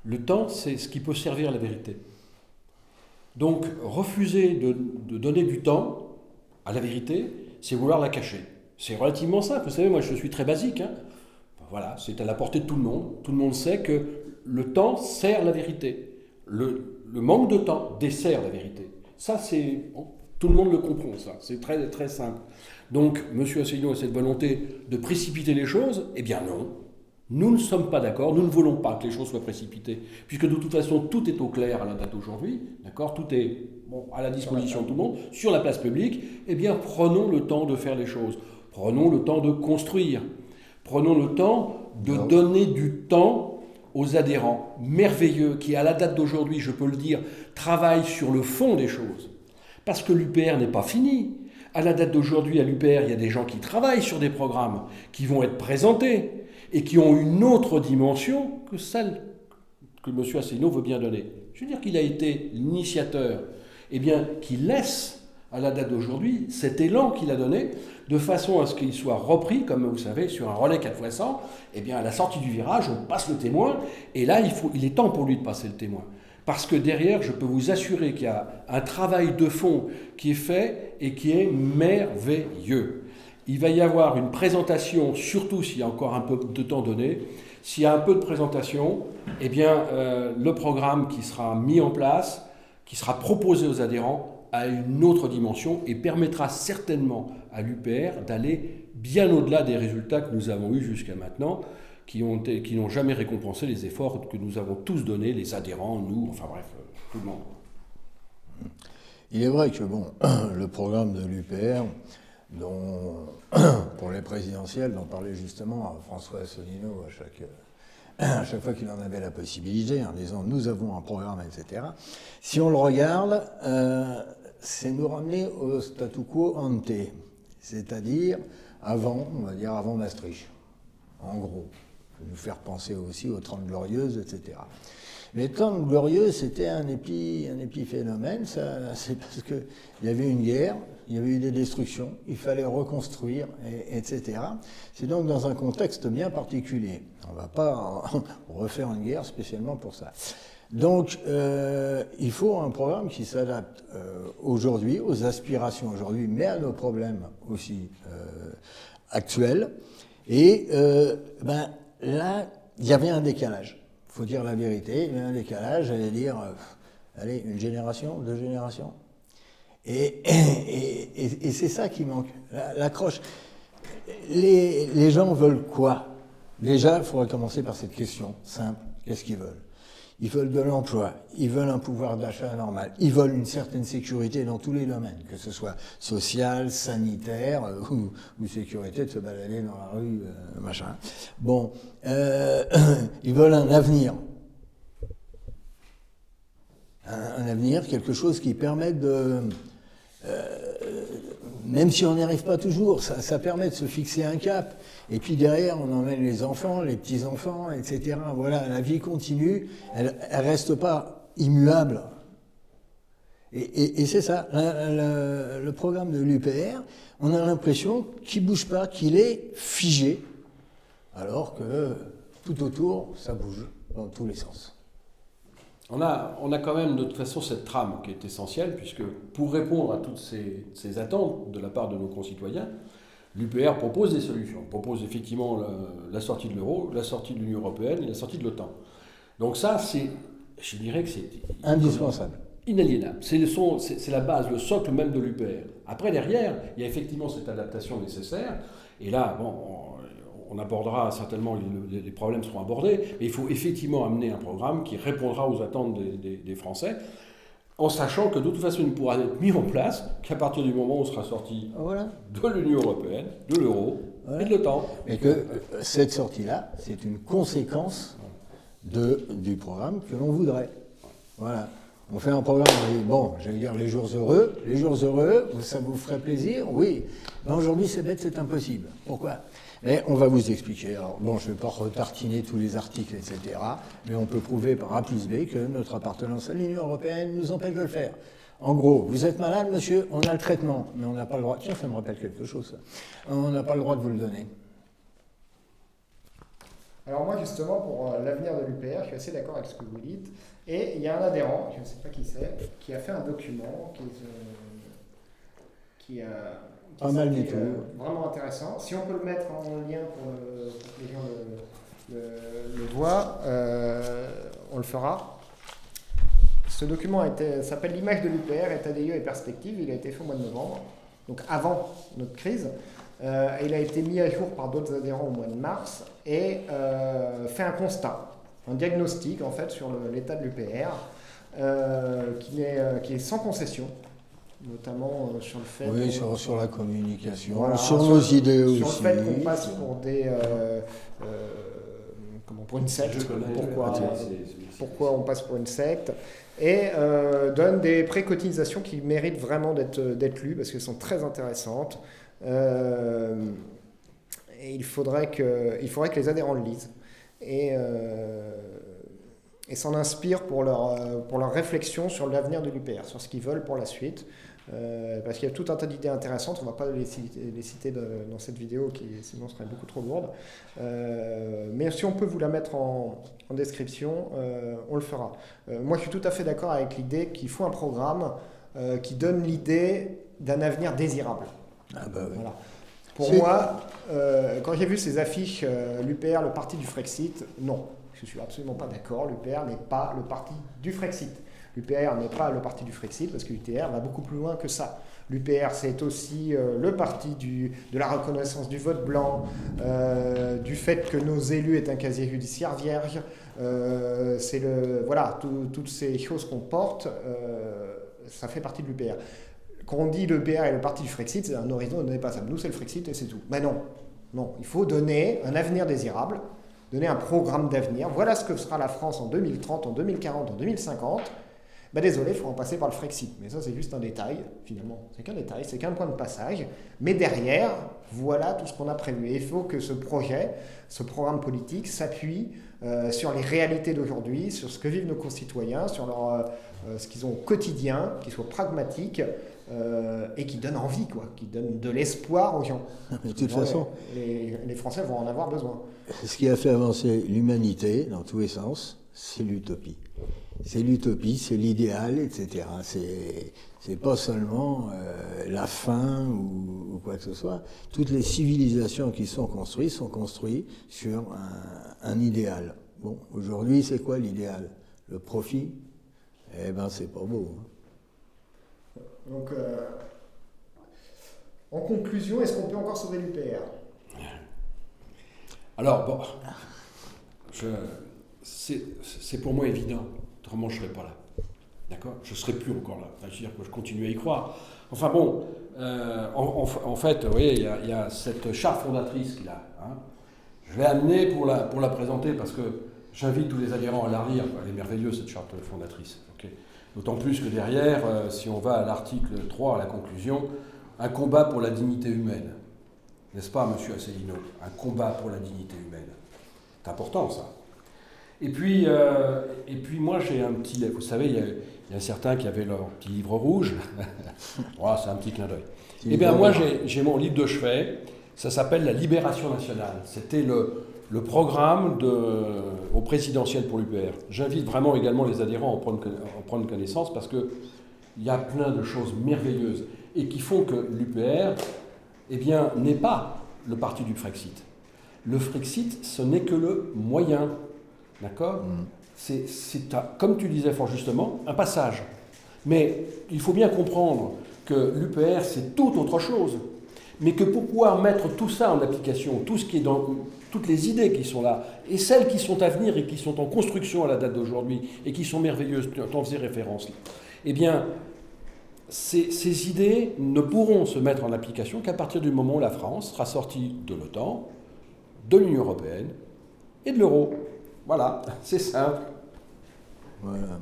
Speaker 2: le temps, c'est ce qui peut servir à la vérité. Donc, refuser de donner du temps à la vérité, c'est vouloir la cacher. C'est relativement simple. Vous savez, moi, je suis très basique. Voilà, c'est à la portée de tout le monde. Tout le monde sait que le temps sert la vérité. Le manque de temps dessert la vérité. Ça, tout le monde le comprend, ça. C'est très, très simple. Donc, M. Asselineau a cette volonté de précipiter les choses. Eh bien non. Nous ne sommes pas d'accord, nous ne voulons pas que les choses soient précipitées, puisque de toute façon, tout est au clair à la date d'aujourd'hui, d'accord, tout est à la disposition de tout le monde, sur la place publique. Eh bien, prenons le temps de faire les choses, prenons le temps de construire, prenons le temps de donner du temps aux adhérents merveilleux qui, à la date d'aujourd'hui, je peux le dire, travaillent sur le fond des choses. Parce que l'UPR n'est pas fini. À la date d'aujourd'hui, à l'UPR, il y a des gens qui travaillent sur des programmes qui vont être présentés et qui ont une autre dimension que celle que M. Asselineau veut bien donner. Je veux dire qu'il a été l'initiateur, eh bien, qui laisse, à la date d'aujourd'hui, cet élan qu'il a donné, de façon à ce qu'il soit repris, comme vous savez, sur un relais 4x100, eh bien, à la sortie du virage, on passe le témoin, et là, il est temps pour lui de passer le témoin. Parce que derrière, je peux vous assurer qu'il y a un travail de fond qui est fait et qui est merveilleux. Il va y avoir une présentation, surtout s'il y a encore un peu de temps donné. S'il y a un peu de présentation, eh bien, le programme qui sera mis en place, qui sera proposé aux adhérents, a une autre dimension et permettra certainement à l'UPR d'aller bien au-delà des résultats que nous avons eus jusqu'à maintenant, qui n'ont jamais récompensé les efforts que nous avons tous donnés, les adhérents, nous, enfin bref, tout le monde.
Speaker 3: Il est vrai que le programme de l'UPR, pour les présidentielles, dont parlait justement François Asselineau à chaque fois qu'il en avait la possibilité, en disant « nous avons un programme », etc. Si on le regarde, c'est nous ramener au statu quo ante, c'est-à-dire avant Maastricht, en gros. Nous faire penser aussi aux 30 Glorieuses, etc. Les 30 Glorieuses, c'était un épiphénomène, c'est parce qu'il y avait une guerre, il y avait eu des destructions, il fallait reconstruire, etc. C'est donc dans un contexte bien particulier. On ne va pas refaire une guerre spécialement pour ça. Donc, il faut un programme qui s'adapte aujourd'hui, aux aspirations aujourd'hui, mais à nos problèmes aussi actuels. Et là, il y avait un décalage. Il faut dire la vérité, il y avait un décalage, j'allais dire, une génération, 2 générations. Et c'est ça qui manque, l'accroche. Les gens veulent quoi? Déjà, il faudrait commencer par cette question simple, qu'est-ce qu'ils veulent? Ils veulent de l'emploi, ils veulent un pouvoir d'achat normal, ils veulent une certaine sécurité dans tous les domaines, que ce soit social, sanitaire ou sécurité de se balader dans la rue, machin. Bon, ils veulent un avenir. Un avenir, quelque chose qui permet de... même si on n'y arrive pas toujours, ça permet de se fixer un cap. Et puis derrière, on emmène les enfants, les petits-enfants, etc. Voilà, la vie continue, elle reste pas immuable. Et c'est ça, le programme de l'UPR, on a l'impression qu'il bouge pas, qu'il est figé, alors que tout autour, ça bouge dans tous les sens.
Speaker 2: On a quand même de toute façon cette trame qui est essentielle, puisque pour répondre à toutes ces attentes de la part de nos concitoyens, l'UPR propose des solutions. On propose effectivement la sortie de l'euro, la sortie de l'Union européenne et la sortie de l'OTAN. Donc ça, je dirais que c'est
Speaker 3: indispensable.
Speaker 2: Inaliénable. C'est la base, le socle même de l'UPR. Après, derrière, il y a effectivement cette adaptation nécessaire. Et là, on abordera certainement, les problèmes seront abordés, mais il faut effectivement amener un programme qui répondra aux attentes des Français, en sachant que de toute façon, il ne pourra être mis en place qu'à partir du moment où on sera sorti de l'Union européenne, de l'euro et de l'OTAN.
Speaker 3: Et que cette sortie-là, c'est une conséquence du programme que l'on voudrait. Voilà. On fait un programme, on dit, bon, j'allais dire les jours heureux, ça vous ferait plaisir? Oui. Ben aujourd'hui, c'est bête, c'est impossible. Pourquoi? Mais on va vous expliquer. Alors, bon, je ne vais pas retartiner tous les articles, etc., mais on peut prouver par A plus B que notre appartenance à l'Union européenne nous empêche de le faire. En gros, vous êtes malade, monsieur, on a le traitement, mais on n'a pas le droit. Tiens, ça me rappelle quelque chose, ça. On n'a pas le droit de vous le donner.
Speaker 1: Alors moi, justement, pour l'avenir de l'UPR, je suis assez d'accord avec ce que vous dites. Et il y a un adhérent, je ne sais pas qui c'est, qui a fait un document qui
Speaker 3: pas mal du tout.
Speaker 1: Vraiment intéressant. Si on peut le mettre en lien pour que les gens le voient, on le fera. Ce document s'appelle l'image de l'UPR, état des lieux et perspectives. Il a été fait au mois de novembre, donc avant notre crise. Il a été mis à jour par d'autres adhérents au mois de mars et fait un constat, un diagnostic en fait sur l'état de l'UPR qui est sans concession, notamment sur le fait...
Speaker 3: Oui, sur la communication,
Speaker 1: voilà,
Speaker 3: sur nos idées aussi.
Speaker 1: Sur le fait qu'on passe pour pour une secte, pourquoi on passe pour une secte, et donne des préconisations qui méritent vraiment d'être lues parce qu'elles sont très intéressantes. Et il faudrait que les adhérents le lisent et s'en inspirent pour leur réflexion sur l'avenir de l'UPR, sur ce qu'ils veulent pour la suite. Parce qu'il y a tout un tas d'idées intéressantes, on ne va pas les citer dans cette vidéo qui sinon serait beaucoup trop lourde. Mais si on peut vous la mettre en description, on le fera. Moi je suis tout à fait d'accord avec l'idée qu'il faut un programme qui donne l'idée d'un avenir désirable.
Speaker 3: Ah bah oui.
Speaker 1: Voilà. Pour moi, quand j'ai vu ces affiches, l'UPR, le parti du Frexit, non, je ne suis absolument pas d'accord. L'UPR n'est pas le parti du Frexit. L'UPR n'est pas le parti du Frexit parce que l'UPR va beaucoup plus loin que ça. L'UPR, c'est aussi le parti de la reconnaissance du vote blanc, du fait que nos élus aient un casier judiciaire vierge. C'est toutes ces choses qu'on porte, ça fait partie de l'UPR. Quand on dit l'UPR est le parti du Frexit, c'est un horizon indépassable. Nous, c'est le Frexit et c'est tout. Mais non, il faut donner un avenir désirable, donner un programme d'avenir. Voilà ce que sera la France en 2030, en 2040, en 2050. Désolé, il faut en passer par le Frexit. Mais ça, c'est juste un détail, finalement. C'est qu'un détail, c'est qu'un point de passage. Mais derrière, voilà tout ce qu'on a prévu. Et il faut que ce programme politique s'appuie sur les réalités d'aujourd'hui, sur ce que vivent nos concitoyens, sur ce qu'ils ont au quotidien, qu'il soit pragmatique et qui donne envie, qui donne de l'espoir aux gens.
Speaker 3: De toute façon,
Speaker 1: les Français vont en avoir besoin.
Speaker 3: Ce qui a fait avancer l'humanité, dans tous les sens, c'est l'utopie. C'est l'utopie, c'est l'idéal, etc. C'est pas seulement la fin ou quoi que ce soit. Toutes les civilisations qui sont construites sur un idéal. Bon, aujourd'hui, c'est quoi l'idéal? Le profit? Eh ben, c'est pas beau. Hein.
Speaker 1: Donc, en conclusion, est-ce qu'on peut encore sauver l'UPR?
Speaker 2: Alors, bon, c'est pour moi évident. Autrement, je ne serais pas là. D'accord? Je ne serais plus encore là. Enfin, je veux dire que je continue à y croire. Enfin bon, en fait, vous voyez, il y a cette charte fondatrice qu'il a. Hein. Je vais amener pour la présenter parce que j'invite tous les adhérents à la lire. Elle est merveilleuse, cette charte fondatrice. Okay. D'autant plus que derrière, si on va à l'article 3, à la conclusion, un combat pour la dignité humaine. N'est-ce pas, monsieur Asselineau? Un combat pour la dignité humaine. C'est important, ça. Et puis moi, j'ai un petit... Vous savez, il y a certains qui avaient leur petit livre rouge. Voilà, c'est un petit clin d'œil. Eh bien, moi, j'ai mon livre de chevet. Ça s'appelle « La libération nationale ». C'était le programme au présidentiel pour l'UPR. J'invite vraiment également les adhérents à en prendre connaissance parce qu'il y a plein de choses merveilleuses et qui font que l'UPR n'est pas le parti du Frexit. Le Frexit, ce n'est que le moyen. D'accord ? C'est comme tu disais fort justement, un passage. Mais il faut bien comprendre que l'UPR, c'est tout autre chose. Mais que pour pouvoir mettre tout ça en application, tout ce qui est dans toutes les idées qui sont là, et celles qui sont à venir et qui sont en construction à la date d'aujourd'hui, et qui sont merveilleuses, tu en faisais référence, eh bien, ces idées ne pourront se mettre en application qu'à partir du moment où la France sera sortie de l'OTAN, de l'Union européenne et de l'euro. Voilà, c'est simple.
Speaker 3: Voilà.